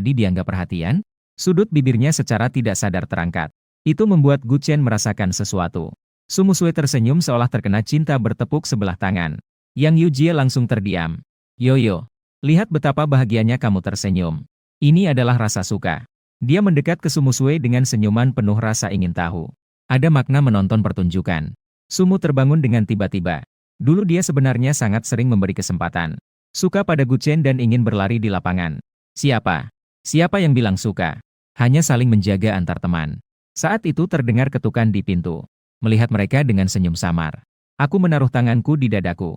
dianggap perhatian? Sudut bibirnya secara tidak sadar terangkat. Itu membuat Gu Chen merasakan sesuatu. Su Musue tersenyum seolah terkena cinta bertepuk sebelah tangan. Yang Yujie langsung terdiam. Yoyo, lihat betapa bahagianya kamu tersenyum. Ini adalah rasa suka. Dia mendekat ke Su Musue dengan senyuman penuh rasa ingin tahu. Ada makna menonton pertunjukan. Sumu terbangun dengan tiba-tiba. Dulu dia sebenarnya sangat sering memberi kesempatan. Suka pada Gu Chen dan ingin berlari di lapangan. Siapa? Siapa yang bilang suka? Hanya saling menjaga antar teman. Saat itu terdengar ketukan di pintu. Melihat mereka dengan senyum samar. Aku menaruh tanganku di dadaku.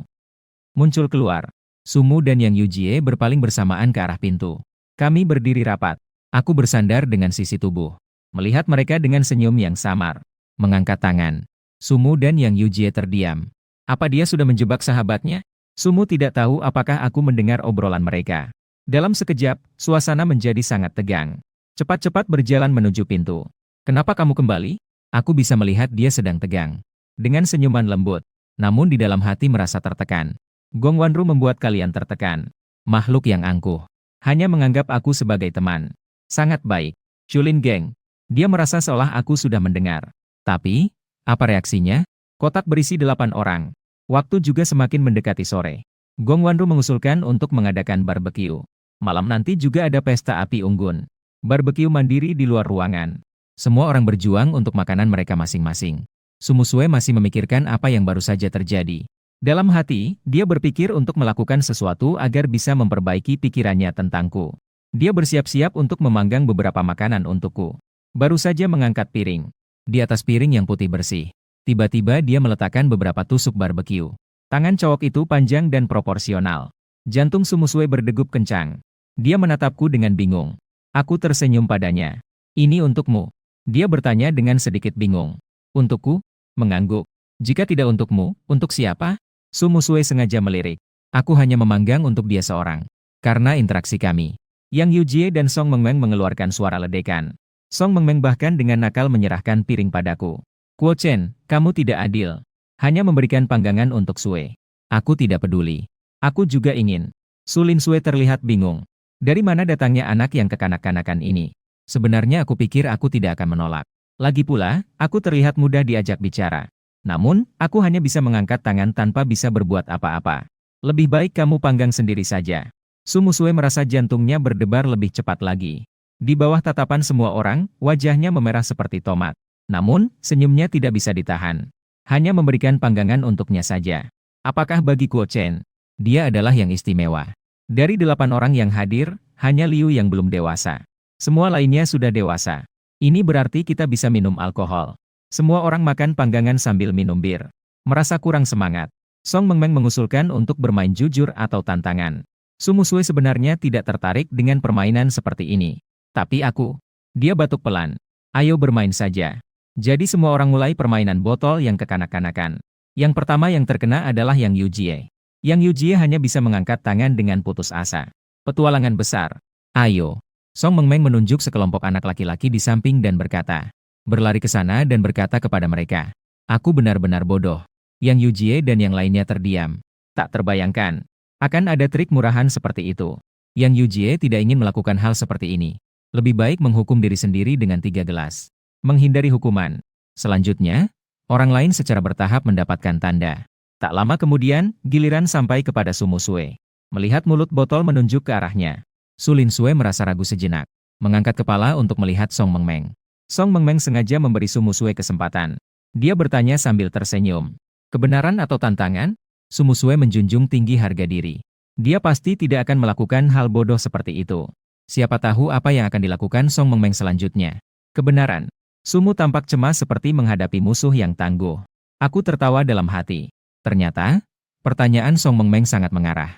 Muncul keluar. Sumu dan Yang Yujie berpaling bersamaan ke arah pintu. Kami berdiri rapat. Aku bersandar dengan sisi tubuh. Melihat mereka dengan senyum yang samar. Mengangkat tangan. Sumu dan Yang Yujie terdiam. Apa dia sudah menjebak sahabatnya? Sumu tidak tahu apakah aku mendengar obrolan mereka. Dalam sekejap, suasana menjadi sangat tegang. Cepat-cepat berjalan menuju pintu. Kenapa kamu kembali? Aku bisa melihat dia sedang tegang. Dengan senyuman lembut. Namun di dalam hati merasa tertekan. Gong Wanru membuat kalian tertekan. Makhluk yang angkuh. Hanya menganggap aku sebagai teman. Sangat baik. Chulin Geng. Dia merasa seolah aku sudah mendengar. Tapi, apa reaksinya? Kotak berisi 8 orang. Waktu juga semakin mendekati sore. Gong Wanru mengusulkan untuk mengadakan barbeque. Malam nanti juga ada pesta api unggun. Barbeque mandiri di luar ruangan. Semua orang berjuang untuk makanan mereka masing-masing. Su Musue masih memikirkan apa yang baru saja terjadi. Dalam hati, dia berpikir untuk melakukan sesuatu agar bisa memperbaiki pikirannya tentangku. Dia bersiap-siap untuk memanggang beberapa makanan untukku. Baru saja mengangkat piring. Di atas piring yang putih bersih. Tiba-tiba dia meletakkan beberapa tusuk barbeque. Tangan cowok itu panjang dan proporsional. Jantung Su Musue berdegup kencang. Dia menatapku dengan bingung. Aku tersenyum padanya. Ini untukmu. Dia bertanya dengan sedikit bingung. Untukku? Mengangguk. Jika tidak untukmu, untuk siapa? Su Musue sengaja melirik. Aku hanya memanggang untuk dia seorang. Karena interaksi kami. Yang Yujie dan Song Mengmeng mengeluarkan suara ledekan. Song Mengmeng bahkan dengan nakal menyerahkan piring padaku. Kuo Chen, kamu tidak adil. Hanya memberikan panggangan untuk Sue. Aku tidak peduli. Aku juga ingin. Su Lin Sue terlihat bingung. Dari mana datangnya anak yang kekanak-kanakan ini? Sebenarnya aku pikir aku tidak akan menolak. Lagi pula, aku terlihat mudah diajak bicara. Namun, aku hanya bisa mengangkat tangan tanpa bisa berbuat apa-apa. Lebih baik kamu panggang sendiri saja. Su Musue merasa jantungnya berdebar lebih cepat lagi. Di bawah tatapan semua orang, wajahnya memerah seperti tomat. Namun, senyumnya tidak bisa ditahan. Hanya memberikan panggangan untuknya saja. Apakah bagi Kuo Chen? Dia adalah yang istimewa. Dari 8 orang yang hadir, hanya Liu yang belum dewasa. Semua lainnya sudah dewasa. Ini berarti kita bisa minum alkohol. Semua orang makan panggangan sambil minum bir. Merasa kurang semangat. Song Mengmeng mengusulkan untuk bermain jujur atau tantangan. Su Musue sebenarnya tidak tertarik dengan permainan seperti ini. Tapi aku. Dia batuk pelan. Ayo bermain saja. Jadi semua orang mulai permainan botol yang kekanak-kanakan. Yang pertama yang terkena adalah Yang Yujie. Yang Yujie hanya bisa mengangkat tangan dengan putus asa. Petualangan besar. Ayo. Song Mengmeng menunjuk sekelompok anak laki-laki di samping dan berkata. Berlari ke sana dan berkata kepada mereka. Aku benar-benar bodoh. Yang Yujie dan yang lainnya terdiam. Tak terbayangkan. Akan ada trik murahan seperti itu. Yang Yujie tidak ingin melakukan hal seperti ini. Lebih baik menghukum diri sendiri dengan 3 gelas. Menghindari hukuman. Selanjutnya, orang lain secara bertahap mendapatkan tanda. Tak lama kemudian, giliran sampai kepada Su Musue. Melihat mulut botol menunjuk ke arahnya. Su Lin Sue merasa ragu sejenak. Mengangkat kepala untuk melihat Song Mengmeng. Song Mengmeng sengaja memberi Su Musue kesempatan. Dia bertanya sambil tersenyum. Kebenaran atau tantangan? Su Musue menjunjung tinggi harga diri. Dia pasti tidak akan melakukan hal bodoh seperti itu. Siapa tahu apa yang akan dilakukan Song Mengmeng selanjutnya. Kebenaran. Sumu tampak cemas seperti menghadapi musuh yang tangguh. Aku tertawa dalam hati. Ternyata, pertanyaan Song Mengmeng sangat mengarah.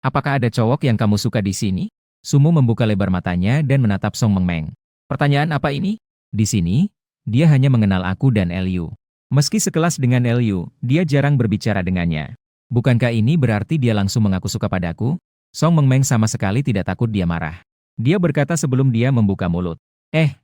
Apakah ada cowok yang kamu suka di sini? Sumu membuka lebar matanya dan menatap Song Mengmeng. Pertanyaan apa ini? Di sini, dia hanya mengenal aku dan Liu. Meski sekelas dengan Liu, dia jarang berbicara dengannya. Bukankah ini berarti dia langsung mengaku suka padaku? Song Mengmeng sama sekali tidak takut dia marah. Dia berkata sebelum dia membuka mulut.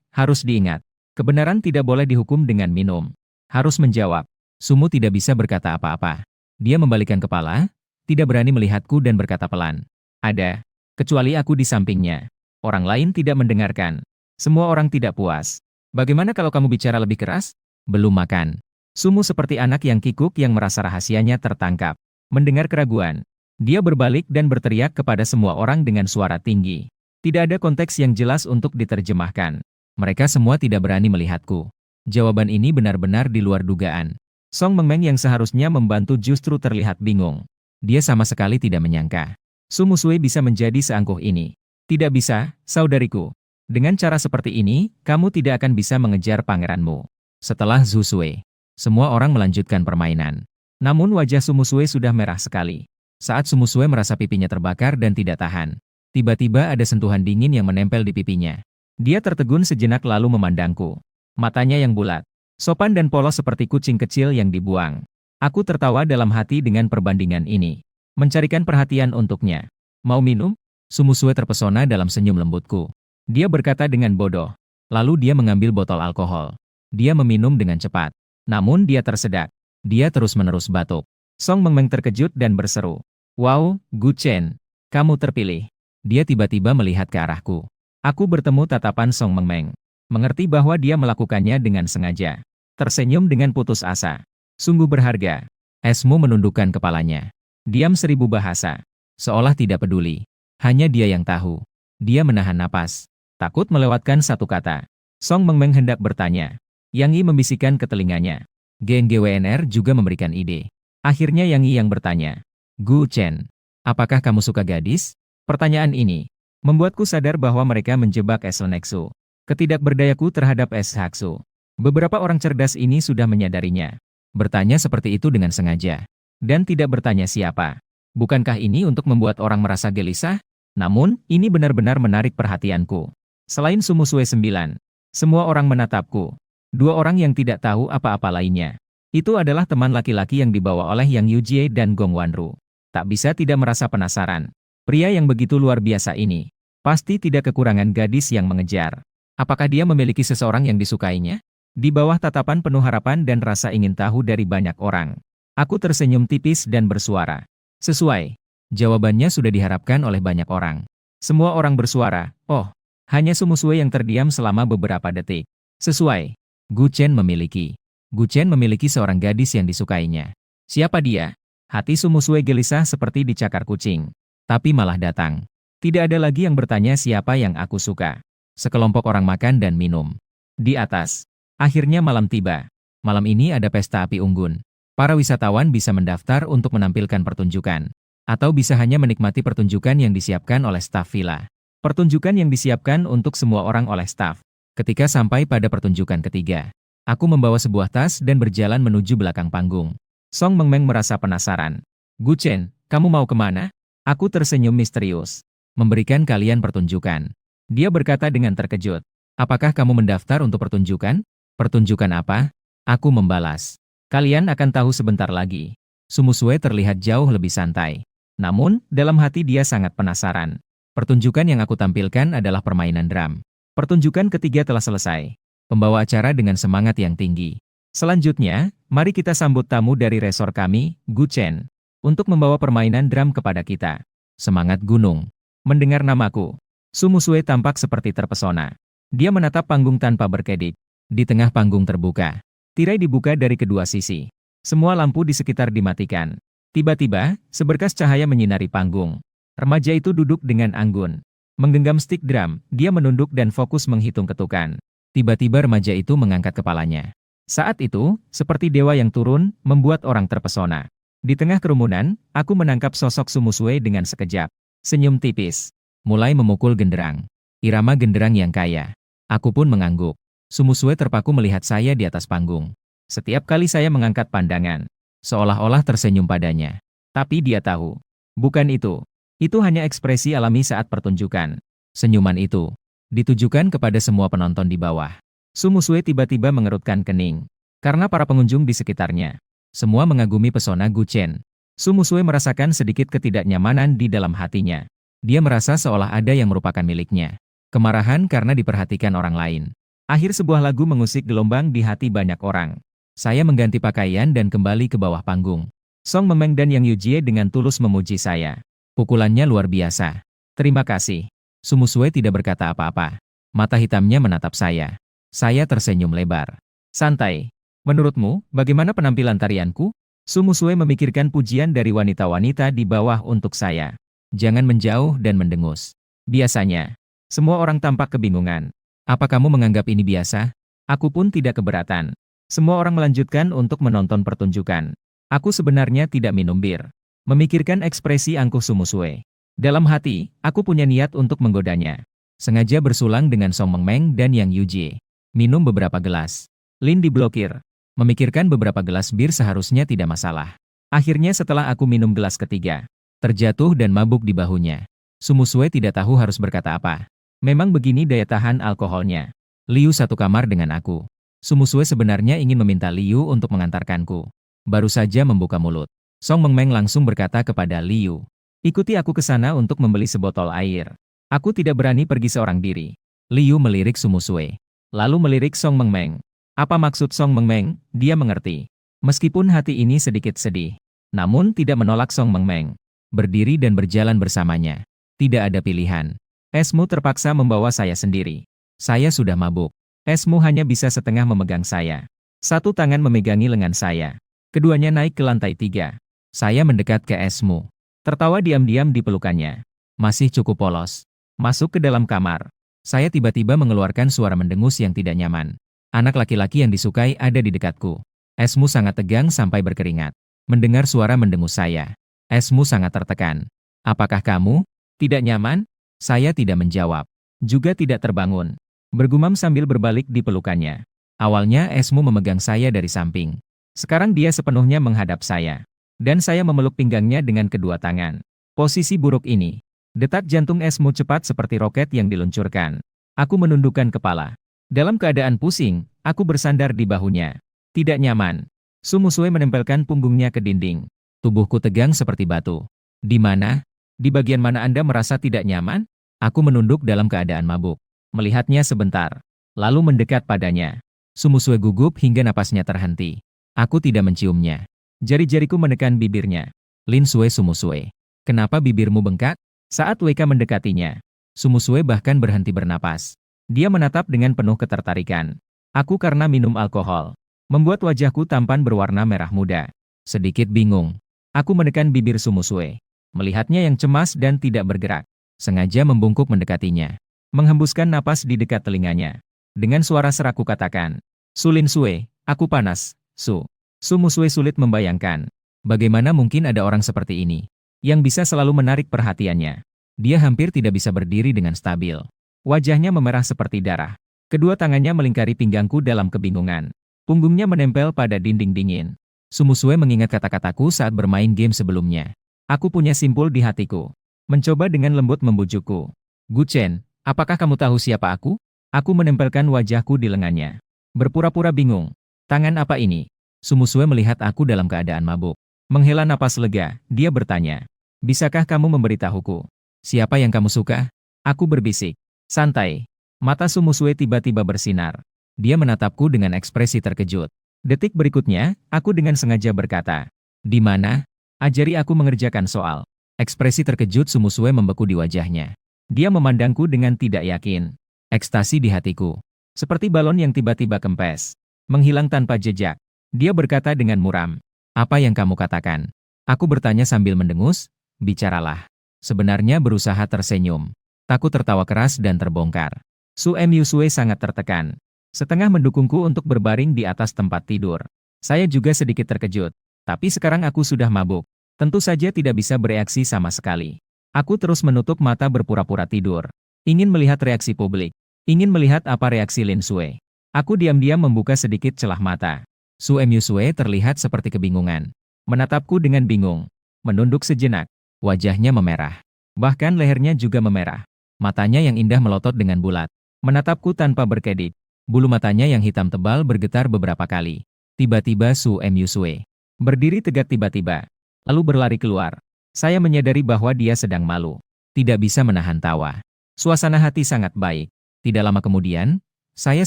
Harus diingat. Kebenaran tidak boleh dihukum dengan minum. Harus menjawab. Sumu tidak bisa berkata apa-apa. Dia membalikkan kepala, tidak berani melihatku dan berkata pelan. Ada. Kecuali aku di sampingnya. Orang lain tidak mendengarkan. Semua orang tidak puas. Bagaimana kalau kamu bicara lebih keras? Belum makan. Sumu seperti anak yang kikuk yang merasa rahasianya tertangkap. Mendengar keraguan, dia berbalik dan berteriak kepada semua orang dengan suara tinggi. Tidak ada konteks yang jelas untuk diterjemahkan. Mereka semua tidak berani melihatku. Jawaban ini benar-benar di luar dugaan. Song Mengmeng yang seharusnya membantu justru terlihat bingung. Dia sama sekali tidak menyangka Su Musue bisa menjadi seangkuh ini. Tidak bisa, saudariku. Dengan cara seperti ini, kamu tidak akan bisa mengejar pangeranmu. Setelah Zhu Sui, semua orang melanjutkan permainan. Namun wajah Su Musue sudah merah sekali. Saat Su Musue merasa pipinya terbakar dan tidak tahan, tiba-tiba ada sentuhan dingin yang menempel di pipinya. Dia tertegun sejenak lalu memandangku. Matanya yang bulat, sopan dan polos seperti kucing kecil yang dibuang. Aku tertawa dalam hati dengan perbandingan ini. Mencarikan perhatian untuknya. Mau minum? Su Musue terpesona dalam senyum lembutku. Dia berkata dengan bodoh. Lalu dia mengambil botol alkohol. Dia meminum dengan cepat. Namun dia tersedak. Dia terus-menerus batuk. Song Mengmeng terkejut dan berseru. Wow, Gu Chen. Kamu terpilih. Dia tiba-tiba melihat ke arahku. Aku bertemu tatapan Song Mengmeng. Mengerti bahwa dia melakukannya dengan sengaja. Tersenyum dengan putus asa. Sungguh berharga. Esmu menundukkan kepalanya. Diam 1000 bahasa. Seolah tidak peduli. Hanya dia yang tahu. Dia menahan napas. Takut melewatkan satu kata. Song Mengmeng hendak bertanya. Yang Yi membisikkan ke telinganya. Geng GWNR juga memberikan ide. Akhirnya Yang Yi yang bertanya. Gu Chen, apakah kamu suka gadis? Pertanyaan ini membuatku sadar bahwa mereka menjebak Eselnexu. Ketidakberdayaku terhadap Es Haksu. Beberapa orang cerdas ini sudah menyadarinya. Bertanya seperti itu dengan sengaja. Dan tidak bertanya siapa. Bukankah ini untuk membuat orang merasa gelisah? Namun, ini benar-benar menarik perhatianku. Selain Su Musue 9, semua orang menatapku. 2 orang yang tidak tahu apa-apa lainnya. Itu adalah teman laki-laki yang dibawa oleh Yang Yujie dan Gong Wanru. Tak bisa tidak merasa penasaran. Pria yang begitu luar biasa ini pasti tidak kekurangan gadis yang mengejar. Apakah dia memiliki seseorang yang disukainya? Di bawah tatapan penuh harapan dan rasa ingin tahu dari banyak orang, aku tersenyum tipis dan bersuara. Sesuai. Jawabannya sudah diharapkan oleh banyak orang. Semua orang bersuara, oh. Hanya Su Musue yang terdiam selama beberapa detik. Sesuai. Gu Chen memiliki seorang gadis yang disukainya. Siapa dia? Hati Su Musue gelisah seperti dicakar kucing. Tapi malah datang. Tidak ada lagi yang bertanya siapa yang aku suka. Sekelompok orang makan dan minum. Di atas. Akhirnya malam tiba. Malam ini ada pesta api unggun. Para wisatawan bisa mendaftar untuk menampilkan pertunjukan. Atau bisa hanya menikmati pertunjukan yang disiapkan oleh staf villa. Pertunjukan yang disiapkan untuk semua orang oleh staf. Ketika sampai pada pertunjukan ketiga, aku membawa sebuah tas dan berjalan menuju belakang panggung. Song Mengmeng merasa penasaran. Gu Chen, kamu mau kemana? Aku tersenyum misterius. Memberikan kalian pertunjukan. Dia berkata dengan terkejut. Apakah kamu mendaftar untuk pertunjukan? Pertunjukan apa? Aku membalas. Kalian akan tahu sebentar lagi. Su Musue terlihat jauh lebih santai. Namun, dalam hati dia sangat penasaran. Pertunjukan yang aku tampilkan adalah permainan drum. Pertunjukan ketiga telah selesai. Pembawa acara dengan semangat yang tinggi. Selanjutnya, mari kita sambut tamu dari resor kami, Gu Chen, untuk membawa permainan drum kepada kita. Semangat gunung. Mendengar namaku, Su Musue tampak seperti terpesona. Dia menatap panggung tanpa berkedip. Di tengah panggung terbuka. Tirai dibuka dari kedua sisi. Semua lampu di sekitar dimatikan. Tiba-tiba, seberkas cahaya menyinari panggung. Remaja itu duduk dengan anggun. Menggenggam stik drum, dia menunduk dan fokus menghitung ketukan. Tiba-tiba remaja itu mengangkat kepalanya. Saat itu, seperti dewa yang turun, membuat orang terpesona. Di tengah kerumunan, aku menangkap sosok Su Musue dengan sekejap. Senyum tipis. Mulai memukul genderang. Irama genderang yang kaya. Aku pun mengangguk. Su Musue terpaku melihat saya di atas panggung. Setiap kali saya mengangkat pandangan, seolah-olah tersenyum padanya. Tapi dia tahu. Bukan itu. Itu hanya ekspresi alami saat pertunjukan. Senyuman itu ditujukan kepada semua penonton di bawah. Su Musue tiba-tiba mengerutkan kening. Karena para pengunjung di sekitarnya. Semua mengagumi pesona Gu Chen. Su Musue merasakan sedikit ketidaknyamanan di dalam hatinya. Dia merasa seolah ada yang merupakan miliknya. Kemarahan karena diperhatikan orang lain. Akhir sebuah lagu mengusik gelombang di hati banyak orang. Saya mengganti pakaian dan kembali ke bawah panggung. Song Mengmeng dan Yang Yujie dengan tulus memuji saya. Pukulannya luar biasa. Terima kasih. Sumusue tidak berkata apa-apa. Mata hitamnya menatap saya. Saya tersenyum lebar. Santai. Menurutmu, bagaimana penampilan tarianku? Sumusue memikirkan pujian dari wanita-wanita di bawah untuk saya. Jangan menjauh dan mendengus. Biasanya, semua orang tampak kebingungan. Apa kamu menganggap ini biasa? Aku pun tidak keberatan. Semua orang melanjutkan untuk menonton pertunjukan. Aku sebenarnya tidak minum bir. Memikirkan ekspresi angkuh Sumusue. Dalam hati, aku punya niat untuk menggodanya. Sengaja bersulang dengan Song Mengmeng dan Yang Yujie. Minum beberapa gelas. Lin diblokir. Memikirkan beberapa gelas bir seharusnya tidak masalah. Akhirnya setelah aku minum gelas ketiga, terjatuh dan mabuk di bahunya. Sumusue tidak tahu harus berkata apa. Memang begini daya tahan alkoholnya. Liu satu kamar dengan aku. Sumusue sebenarnya ingin meminta Liu untuk mengantarkanku. Baru saja membuka mulut, Song Mengmeng langsung berkata kepada Liu, "Ikuti aku ke sana untuk membeli sebotol air. Aku tidak berani pergi seorang diri." Liu melirik Sumusue, lalu melirik Song Mengmeng. Apa maksud Song Mengmeng? Dia mengerti. Meskipun hati ini sedikit sedih, namun tidak menolak Song Mengmeng. Berdiri dan berjalan bersamanya. Tidak ada pilihan. Esmu terpaksa membawa saya sendiri. Saya sudah mabuk. Esmu hanya bisa setengah memegang saya. Satu tangan memegangi lengan saya. Keduanya naik ke lantai 3. Saya mendekat ke Esmu. Tertawa diam-diam di pelukannya. Masih cukup polos. Masuk ke dalam kamar. Saya tiba-tiba mengeluarkan suara mendengus yang tidak nyaman. Anak laki-laki yang disukai ada di dekatku. Esmu sangat tegang sampai berkeringat. Mendengar suara mendengus saya. Esmu sangat tertekan. Apakah kamu tidak nyaman? Saya tidak menjawab. Juga tidak terbangun. Bergumam sambil berbalik di pelukannya. Awalnya Esmu memegang saya dari samping. Sekarang dia sepenuhnya menghadap saya. Dan saya memeluk pinggangnya dengan kedua tangan. Posisi buruk ini. Detak jantung Esmu cepat seperti roket yang diluncurkan. Aku menundukkan kepala. Dalam keadaan pusing, aku bersandar di bahunya. Tidak nyaman. Sumusue menempelkan punggungnya ke dinding. Tubuhku tegang seperti batu. Di mana? Di bagian mana Anda merasa tidak nyaman? Aku menunduk dalam keadaan mabuk. Melihatnya sebentar. Lalu mendekat padanya. Sumusue gugup hingga napasnya terhenti. Aku tidak menciumnya. Jari-jariku menekan bibirnya. Lin Sue Sumusue. Kenapa bibirmu bengkak? Saat WK mendekatinya, Sumusue bahkan berhenti bernapas. Dia menatap dengan penuh ketertarikan. Aku karena minum alkohol. Membuat wajahku tampan berwarna merah muda. Sedikit bingung. Aku menekan bibir Sumusue. Melihatnya yang cemas dan tidak bergerak. Sengaja membungkuk mendekatinya. Menghembuskan napas di dekat telinganya. Dengan suara serak katakan, "Su Lin Sue, aku panas, Su." Sumusue sulit membayangkan. Bagaimana mungkin ada orang seperti ini, yang bisa selalu menarik perhatiannya. Dia hampir tidak bisa berdiri dengan stabil. Wajahnya memerah seperti darah. Kedua tangannya melingkari pinggangku dalam kebingungan. Punggungnya menempel pada dinding dingin. Sumusue mengingat kata-kataku saat bermain game sebelumnya. Aku punya simpul di hatiku. Mencoba dengan lembut membujukku. "Guchen, apakah kamu tahu siapa aku?" Aku menempelkan wajahku di lengannya. Berpura-pura bingung. "Tangan apa ini?" Sumusue melihat aku dalam keadaan mabuk. Menghela napas lega, dia bertanya. "Bisakah kamu memberitahuku? Siapa yang kamu suka?" Aku berbisik. "Santai." Mata Sumusue tiba-tiba bersinar. Dia menatapku dengan ekspresi terkejut. Detik berikutnya, aku dengan sengaja berkata, "Di mana? Ajari aku mengerjakan soal." Ekspresi terkejut Sumusue membeku di wajahnya. Dia memandangku dengan tidak yakin. Ekstasi di hatiku. Seperti balon yang tiba-tiba kempes. Menghilang tanpa jejak. Dia berkata dengan muram, "Apa yang kamu katakan?" Aku bertanya sambil mendengus, "Bicaralah." Sebenarnya berusaha tersenyum. Takut tertawa keras dan terbongkar. Su Musue sangat tertekan. Setengah mendukungku untuk berbaring di atas tempat tidur. Saya juga sedikit terkejut. Tapi sekarang aku sudah mabuk. Tentu saja tidak bisa bereaksi sama sekali. Aku terus menutup mata berpura-pura tidur. Ingin melihat reaksi publik. Ingin melihat apa reaksi Lin Sue. Aku diam-diam membuka sedikit celah mata. Su Musue terlihat seperti kebingungan. Menatapku dengan bingung. Menunduk sejenak. Wajahnya memerah. Bahkan lehernya juga memerah. Matanya yang indah melotot dengan bulat. Menatapku tanpa berkedip. Bulu matanya yang hitam tebal bergetar beberapa kali. Tiba-tiba Su Musue berdiri tegak tiba-tiba. Lalu berlari keluar. Saya menyadari bahwa dia sedang malu. Tidak bisa menahan tawa. Suasana hati sangat baik. Tidak lama kemudian, saya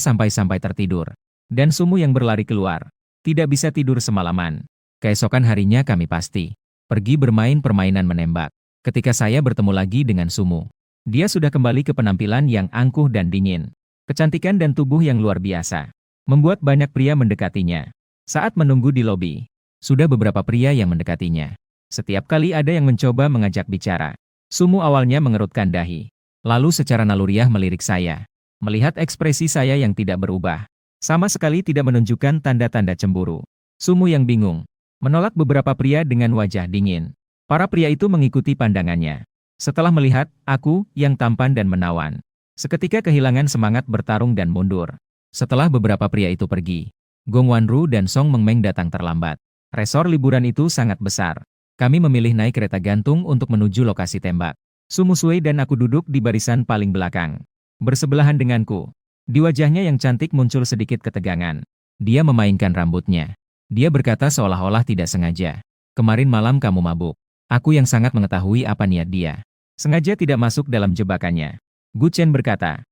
sampai-sampai tertidur. Dan Sumu yang berlari keluar. Tidak bisa tidur semalaman. Keesokan harinya kami pasti pergi bermain permainan menembak. Ketika saya bertemu lagi dengan Sumu, Dia sudah kembali ke penampilan yang angkuh dan dingin. Kecantikan dan tubuh yang luar biasa membuat banyak pria mendekatinya. Saat menunggu di lobi, sudah beberapa pria yang mendekatinya. Setiap kali ada yang mencoba mengajak bicara, Sumu awalnya mengerutkan dahi. Lalu secara naluriah melirik saya. Melihat ekspresi saya yang tidak berubah, sama sekali tidak menunjukkan tanda-tanda cemburu. Sumu yang bingung, menolak beberapa pria dengan wajah dingin. Para pria itu mengikuti pandangannya. Setelah melihat aku yang tampan dan menawan, seketika kehilangan semangat bertarung dan mundur. Setelah beberapa pria itu pergi, Gong Wanru dan Song Mengmeng datang terlambat. Resor liburan itu sangat besar. Kami memilih naik kereta gantung untuk menuju lokasi tembak. Su Muswei dan aku duduk di barisan paling belakang, bersebelahan denganku. Di wajahnya yang cantik muncul sedikit ketegangan. Dia memainkan rambutnya. Dia berkata seolah-olah tidak sengaja. Kemarin malam kamu mabuk. Aku yang sangat mengetahui apa niat dia. Sengaja tidak masuk dalam jebakannya. Gu Chen berkata,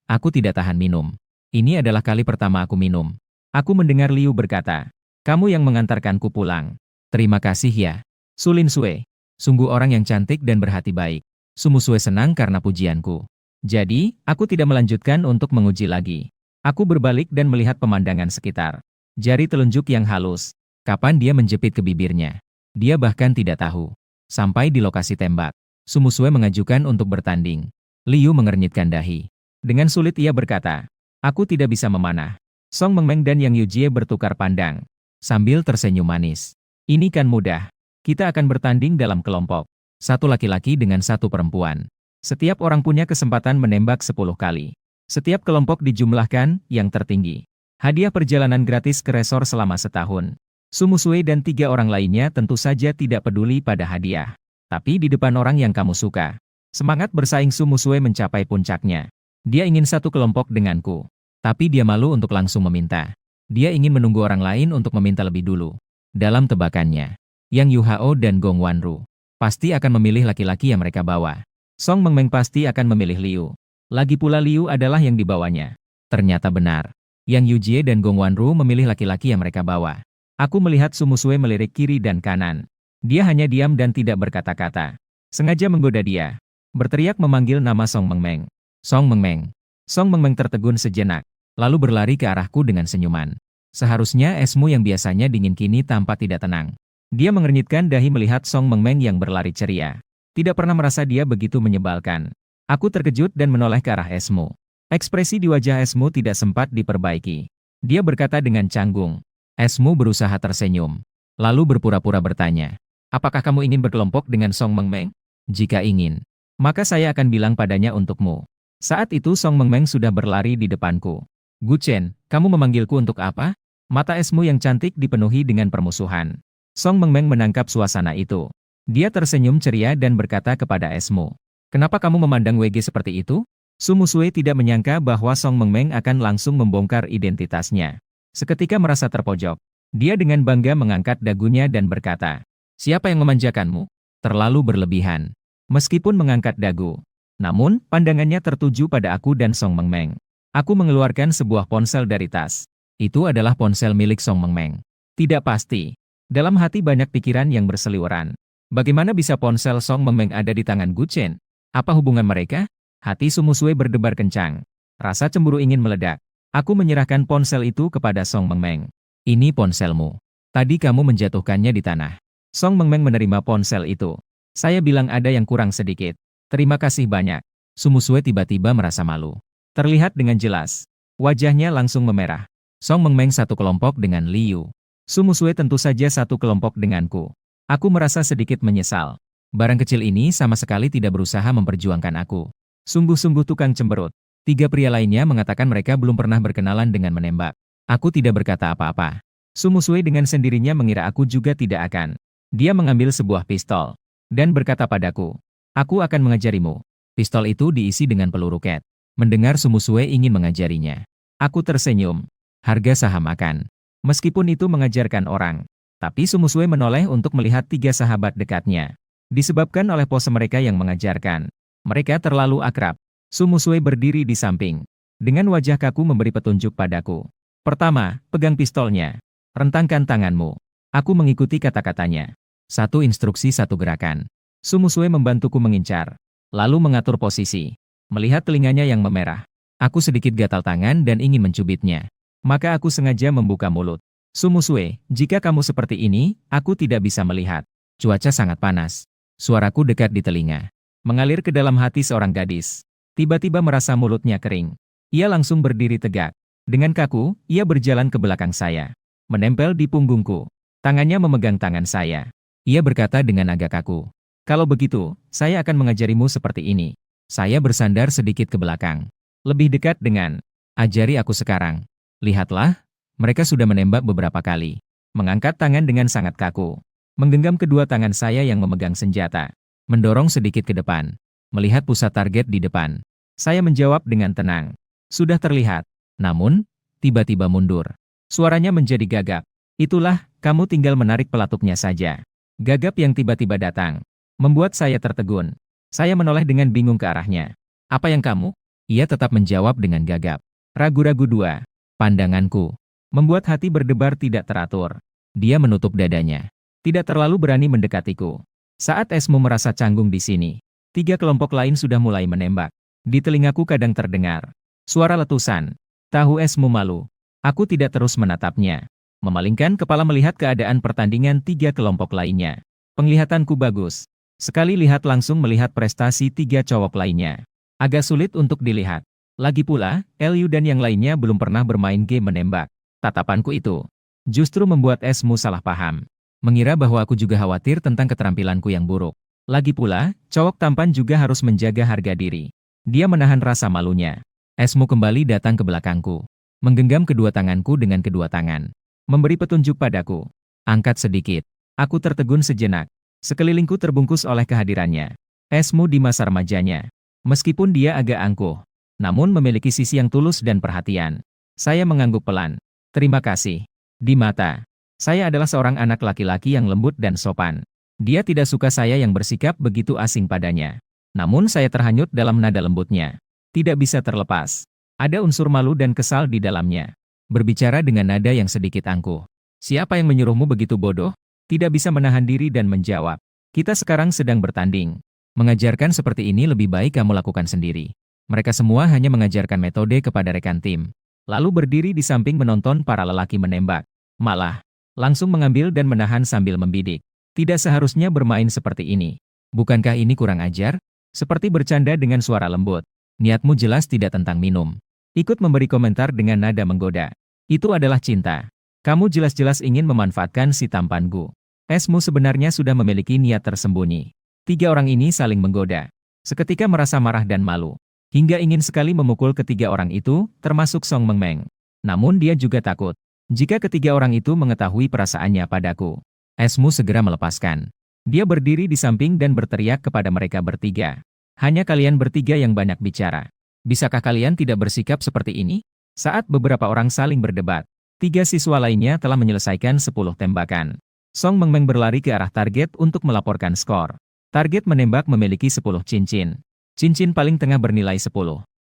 aku tidak tahan minum. Ini adalah kali pertama aku minum. Aku mendengar Liu berkata, kamu yang mengantarkanku pulang. Terima kasih ya, Su Lin Sui. Sungguh orang yang cantik dan berhati baik. Su Muswei senang karena pujianku. Jadi, aku tidak melanjutkan untuk menguji lagi. Aku berbalik dan melihat pemandangan sekitar. Jari telunjuk yang halus. Kapan dia menjepit ke bibirnya? Dia bahkan tidak tahu. Sampai di lokasi tembak, Su Muswei mengajukan untuk bertanding. Liu mengernyitkan dahi. Dengan sulit ia berkata, aku tidak bisa memanah. Song Mengmeng dan Yang Yujie bertukar pandang, sambil tersenyum manis. Ini kan mudah. Kita akan bertanding dalam kelompok. Satu laki-laki dengan satu perempuan. Setiap orang punya kesempatan menembak 10 kali. Setiap kelompok dijumlahkan yang tertinggi. Hadiah perjalanan gratis ke resor selama setahun. Su Muswei dan 3 orang lainnya tentu saja tidak peduli pada hadiah. Tapi di depan orang yang kamu suka. Semangat bersaing Su Muswei mencapai puncaknya. Dia ingin satu kelompok denganku. Tapi dia malu untuk langsung meminta. Dia ingin menunggu orang lain untuk meminta lebih dulu. Dalam tebakannya, Yang Yu Hao dan Gong Wanru pasti akan memilih laki-laki yang mereka bawa. Song Mengmeng pasti akan memilih Liu. Lagi pula Liu adalah yang dibawanya. Ternyata benar. Yang Yujie dan Gong Wanru memilih laki-laki yang mereka bawa. Aku melihat Su Muswei melirik kiri dan kanan. Dia hanya diam dan tidak berkata-kata. Sengaja menggoda dia. Berteriak memanggil nama Song Mengmeng. Song Mengmeng. Song Mengmeng tertegun sejenak, lalu berlari ke arahku dengan senyuman. Seharusnya esmu yang biasanya dingin kini tampak tidak tenang. Dia mengernyitkan dahi melihat Song Mengmeng yang berlari ceria. Tidak pernah merasa dia begitu menyebalkan. Aku terkejut dan menoleh ke arah esmu. Ekspresi di wajah esmu tidak sempat diperbaiki. Dia berkata dengan canggung. Esmu berusaha tersenyum. Lalu berpura-pura bertanya. Apakah kamu ingin berkelompok dengan Song Mengmeng? Jika ingin, maka saya akan bilang padanya untukmu. Saat itu Song Mengmeng sudah berlari di depanku. Gu Chen, kamu memanggilku untuk apa? Mata esmu yang cantik dipenuhi dengan permusuhan. Song Mengmeng menangkap suasana itu. Dia tersenyum ceria dan berkata kepada esmu. Kenapa kamu memandang WG seperti itu? Su Muswei tidak menyangka bahwa Song Mengmeng akan langsung membongkar identitasnya. Seketika merasa terpojok. Dia dengan bangga mengangkat dagunya dan berkata, siapa yang memanjakanmu? Terlalu berlebihan. Meskipun mengangkat dagu, namun pandangannya tertuju pada aku dan Song Mengmeng. Aku mengeluarkan sebuah ponsel dari tas. Itu adalah ponsel milik Song Mengmeng. Tidak pasti. Dalam hati banyak pikiran yang berseliweran. Bagaimana bisa ponsel Song Mengmeng ada di tangan Gu Chen? Apa hubungan mereka? Hati Su Muswei berdebar kencang. Rasa cemburu ingin meledak. Aku menyerahkan ponsel itu kepada Song Mengmeng. Ini ponselmu. Tadi kamu menjatuhkannya di tanah. Song Mengmeng menerima ponsel itu. Saya bilang ada yang kurang sedikit. Terima kasih banyak. Su Muswei tiba-tiba merasa malu. Terlihat dengan jelas. Wajahnya langsung memerah. Song Mengmeng satu kelompok dengan Liu. Su Muswei tentu saja satu kelompok denganku. Aku merasa sedikit menyesal. Barang kecil ini sama sekali tidak berusaha memperjuangkan aku. Sungguh-sungguh tukang cemberut. 3 pria lainnya mengatakan mereka belum pernah berkenalan dengan menembak. Aku tidak berkata apa-apa. Su Muswei dengan sendirinya mengira aku juga tidak akan. Dia mengambil sebuah pistol dan berkata padaku, aku akan mengajarimu. Pistol itu diisi dengan peluru ket. Mendengar Su Muswei ingin mengajarinya, aku tersenyum. Harga saham akan. Meskipun itu mengajarkan orang. Tapi Su Muswei menoleh untuk melihat 3 sahabat dekatnya. Disebabkan oleh pose mereka yang mengajarkan. Mereka terlalu akrab. Su Muswei berdiri di samping. Dengan wajah kaku memberi petunjuk padaku. Pertama, pegang pistolnya. Rentangkan tanganmu. Aku mengikuti kata-katanya. Satu instruksi satu gerakan. Su Muswei membantuku mengincar. lalu mengatur posisi. Melihat telinganya yang memerah, aku sedikit gatal tangan dan ingin mencubitnya. Maka aku sengaja membuka mulut. Sumusue, jika kamu seperti ini, aku tidak bisa melihat. Cuaca sangat panas. Suaraku dekat di telinga. Mengalir ke dalam hati seorang gadis. Tiba-tiba merasa mulutnya kering. Ia langsung berdiri tegak. Dengan kaku, ia berjalan ke belakang saya. Menempel di punggungku. Tangannya memegang tangan saya. Ia berkata dengan agak kaku. Kalau begitu, saya akan mengajarimu seperti ini. Saya bersandar sedikit ke belakang. Lebih dekat dengan, ajari aku sekarang. Lihatlah, mereka sudah menembak beberapa kali. Mengangkat tangan dengan sangat kaku. Menggenggam kedua tangan saya yang memegang senjata. Mendorong sedikit ke depan. Melihat pusat target di depan. Saya menjawab dengan tenang. Sudah terlihat. Namun, tiba-tiba mundur. Suaranya menjadi gagap. Itulah, kamu tinggal menarik pelatupnya saja. Gagap yang tiba-tiba datang. Membuat saya tertegun. Saya menoleh dengan bingung ke arahnya. Apa yang kamu? Ia tetap menjawab dengan gagap. Ragu-ragu dua. Pandanganku. Membuat hati berdebar tidak teratur. Dia menutup dadanya. Tidak terlalu berani mendekatiku. Saat Esmu merasa canggung di sini. 3 kelompok lain sudah mulai menembak. Di telingaku kadang terdengar. Suara letusan. Tahu Esmu malu. Aku tidak terus menatapnya. Memalingkan kepala melihat keadaan pertandingan 3 kelompok lainnya. Penglihatanku bagus. Sekali lihat langsung melihat prestasi 3 cowok lainnya. Agak sulit untuk dilihat. Lagi pula, Liu dan yang lainnya belum pernah bermain game menembak. Tatapanku itu justru membuat Esmu salah paham. Mengira bahwa aku juga khawatir tentang keterampilanku yang buruk. Lagi pula, cowok tampan juga harus menjaga harga diri. Dia menahan rasa malunya. Esmu kembali datang ke belakangku. Menggenggam kedua tanganku dengan kedua tangan. Memberi petunjuk padaku. Angkat sedikit. Aku tertegun sejenak. Sekelilingku terbungkus oleh kehadirannya. Esmu di masa remajanya. Meskipun dia agak angkuh, namun memiliki sisi yang tulus dan perhatian. Saya mengangguk pelan. Terima kasih. Di mata, saya adalah seorang anak laki-laki yang lembut dan sopan. Dia tidak suka saya yang bersikap begitu asing padanya. Namun saya terhanyut dalam nada lembutnya. Tidak bisa terlepas. Ada unsur malu dan kesal di dalamnya. Berbicara dengan nada yang sedikit angkuh. Siapa yang menyuruhmu begitu bodoh? Tidak bisa menahan diri dan menjawab. Kita sekarang sedang bertanding. Mengajarkan seperti ini lebih baik kamu lakukan sendiri. Mereka semua hanya mengajarkan metode kepada rekan tim. Lalu berdiri di samping menonton para lelaki menembak. Malah, langsung mengambil dan menahan sambil membidik. Tidak seharusnya bermain seperti ini. Bukankah ini kurang ajar? Seperti bercanda dengan suara lembut. Niatmu jelas tidak tentang minum. Ikut memberi komentar dengan nada menggoda. Itu adalah cinta. Kamu jelas-jelas ingin memanfaatkan si tampanku. Esmu sebenarnya sudah memiliki niat tersembunyi. 3 orang ini saling menggoda. Seketika merasa marah dan malu. Hingga ingin sekali memukul ketiga orang itu, termasuk Song Mengmeng. Namun dia juga takut. Jika ketiga orang itu mengetahui perasaannya padaku. Esmu segera melepaskan. Dia berdiri di samping dan berteriak kepada mereka bertiga. Hanya kalian bertiga yang banyak bicara. Bisakah kalian tidak bersikap seperti ini? Saat beberapa orang saling berdebat, 3 siswa lainnya telah menyelesaikan 10 tembakan. Song Mengmeng berlari ke arah target untuk melaporkan skor. Target menembak memiliki 10 cincin. Cincin paling tengah bernilai 10.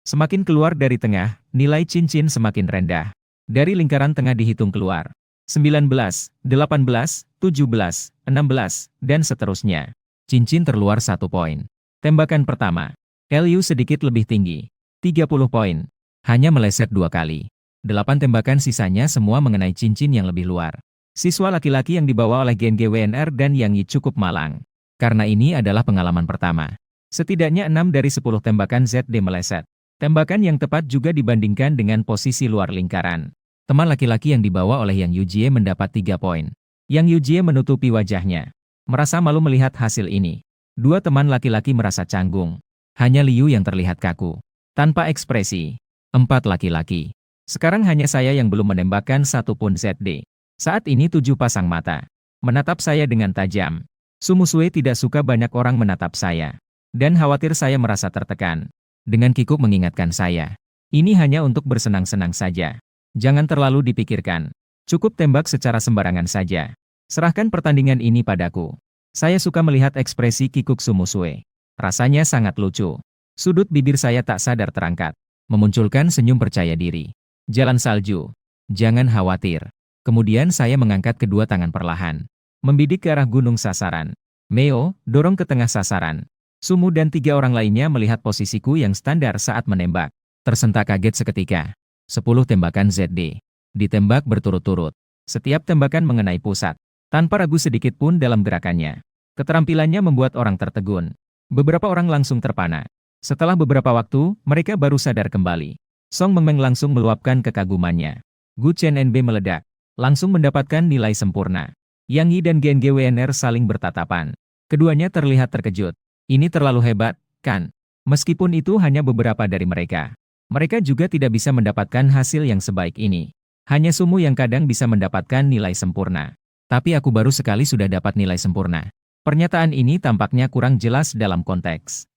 Semakin keluar dari tengah, nilai cincin semakin rendah. Dari lingkaran tengah dihitung keluar. 19, 18, 17, 16, dan seterusnya. Cincin terluar 1 poin. Tembakan pertama. Liu sedikit lebih tinggi. 30 poin. Hanya meleset 2 kali. 8 tembakan sisanya semua mengenai cincin yang lebih luar. Siswa laki-laki yang dibawa oleh Gen GWNR dan Yang Yi cukup malang. Karena ini adalah pengalaman pertama. Setidaknya 6 dari 10 tembakan ZD meleset. Tembakan yang tepat juga dibandingkan dengan posisi luar lingkaran. Teman laki-laki yang dibawa oleh Yang Yujie mendapat 3 poin. Yang Yujie menutupi wajahnya. Merasa malu melihat hasil ini. 2 teman laki-laki merasa canggung. Hanya Liu yang terlihat kaku. Tanpa ekspresi. 4 laki-laki. Sekarang hanya saya yang belum menembakkan satupun ZD. Saat ini 7 pasang mata. Menatap saya dengan tajam. Sumusue tidak suka banyak orang menatap saya. Dan khawatir saya merasa tertekan. Dengan kikuk mengingatkan saya. Ini hanya untuk bersenang-senang saja. Jangan terlalu dipikirkan. Cukup tembak secara sembarangan saja. Serahkan pertandingan ini padaku. Saya suka melihat ekspresi kikuk Sumusue. Rasanya sangat lucu. Sudut bibir saya tak sadar terangkat. Memunculkan senyum percaya diri. Jalan salju. Jangan khawatir. Kemudian saya mengangkat kedua tangan perlahan. Membidik ke arah gunung sasaran. Meo, dorong ke tengah sasaran. Sumu dan 3 orang lainnya melihat posisiku yang standar saat menembak. Tersentak kaget seketika. 10 tembakan ZD. Ditembak berturut-turut. Setiap tembakan mengenai pusat. Tanpa ragu sedikit pun dalam gerakannya. Keterampilannya membuat orang tertegun. Beberapa orang langsung terpana. Setelah beberapa waktu, mereka baru sadar kembali. Song Mengmeng langsung meluapkan kekagumannya. Gu Chen NB meledak. Langsung mendapatkan nilai sempurna. Yang Yi dan Gen GWNR saling bertatapan. Keduanya terlihat terkejut. Ini terlalu hebat, kan? Meskipun itu hanya beberapa dari mereka. Mereka juga tidak bisa mendapatkan hasil yang sebaik ini. Hanya Sumu yang kadang bisa mendapatkan nilai sempurna. Tapi aku baru sekali sudah dapat nilai sempurna. Pernyataan ini tampaknya kurang jelas dalam konteks.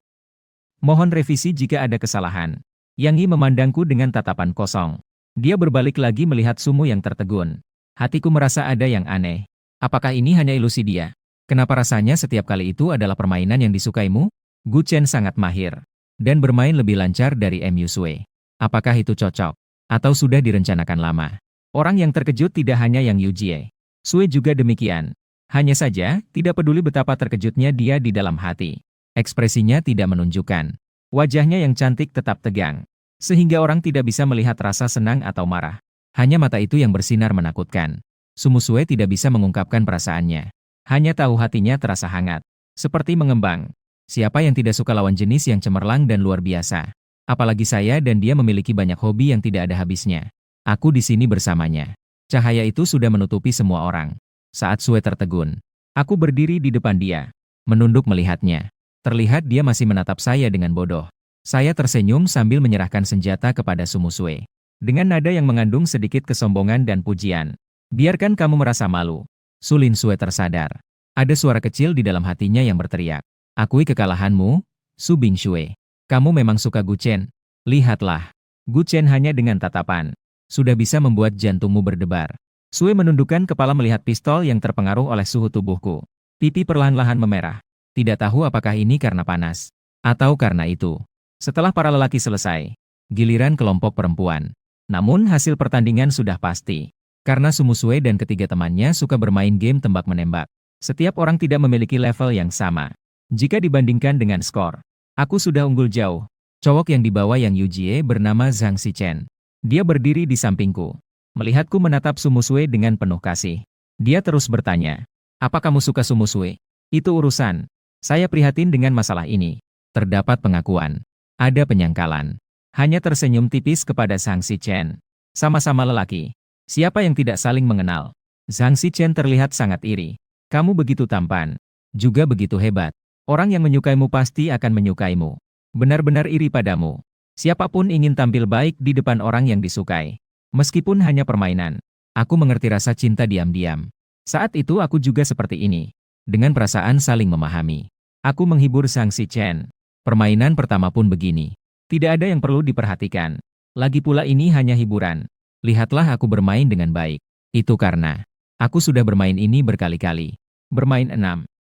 Mohon revisi jika ada kesalahan. Yang Yi memandangku dengan tatapan kosong. Dia berbalik lagi melihat Sumu yang tertegun. Hatiku merasa ada yang aneh. Apakah ini hanya ilusi dia? Kenapa rasanya setiap kali itu adalah permainan yang disukaimu? Gu Chen sangat mahir. Dan bermain lebih lancar dari Mu Sui. Apakah itu cocok? Atau sudah direncanakan lama? Orang yang terkejut tidak hanya Yang Yujie. Sui juga demikian. Hanya saja, tidak peduli betapa terkejutnya dia di dalam hati. Ekspresinya tidak menunjukkan. Wajahnya yang cantik tetap tegang. Sehingga orang tidak bisa melihat rasa senang atau marah. Hanya mata itu yang bersinar menakutkan. Sumu Sui tidak bisa mengungkapkan perasaannya. Hanya tahu hatinya terasa hangat. Seperti mengembang. Siapa yang tidak suka lawan jenis yang cemerlang dan luar biasa? Apalagi saya dan dia memiliki banyak hobi yang tidak ada habisnya. Aku di sini bersamanya. Cahaya itu sudah menutupi semua orang. Saat Sui tertegun, aku berdiri di depan dia. Menunduk melihatnya. Terlihat dia masih menatap saya dengan bodoh. Saya tersenyum sambil menyerahkan senjata kepada Sumu Sui. Dengan nada yang mengandung sedikit kesombongan dan pujian. Biarkan kamu merasa malu. Sulin Sui tersadar. Ada suara kecil di dalam hatinya yang berteriak. Akui kekalahanmu, Su Bingshui. Kamu memang suka Gu Chen. Lihatlah. Gu Chen hanya dengan tatapan. Sudah bisa membuat jantungmu berdebar. Sui menundukkan kepala melihat pistol yang terpengaruh oleh suhu tubuhku. Pipi perlahan-lahan memerah. Tidak tahu apakah ini karena panas. Atau karena itu. Setelah para lelaki selesai. Giliran kelompok perempuan. Namun hasil pertandingan sudah pasti. Karena Sumu Sui dan ketiga temannya suka bermain game tembak-menembak. Setiap orang tidak memiliki level yang sama. Jika dibandingkan dengan skor, aku sudah unggul jauh. Cowok yang dibawa Yang Yujie bernama Zhang Xichen. Dia berdiri di sampingku. Melihatku menatap Sumu Sui dengan penuh kasih. Dia terus bertanya, apa kamu suka Sumu Sui? Itu urusan. Saya prihatin dengan masalah ini. Terdapat pengakuan. Ada penyangkalan. Hanya tersenyum tipis kepada Zhang Xichen. Sama-sama lelaki. Siapa yang tidak saling mengenal? Zhang Xichen terlihat sangat iri. Kamu begitu tampan. Juga begitu hebat. Orang yang menyukaimu pasti akan menyukaimu. Benar-benar iri padamu. Siapapun ingin tampil baik di depan orang yang disukai. Meskipun hanya permainan. Aku mengerti rasa cinta diam-diam. Saat itu aku juga seperti ini. Dengan perasaan saling memahami. Aku menghibur Zhang Xichen. Permainan pertama pun begini. Tidak ada yang perlu diperhatikan. Lagi pula ini hanya hiburan. Lihatlah aku bermain dengan baik. Itu karena aku sudah bermain ini berkali-kali. Bermain 6.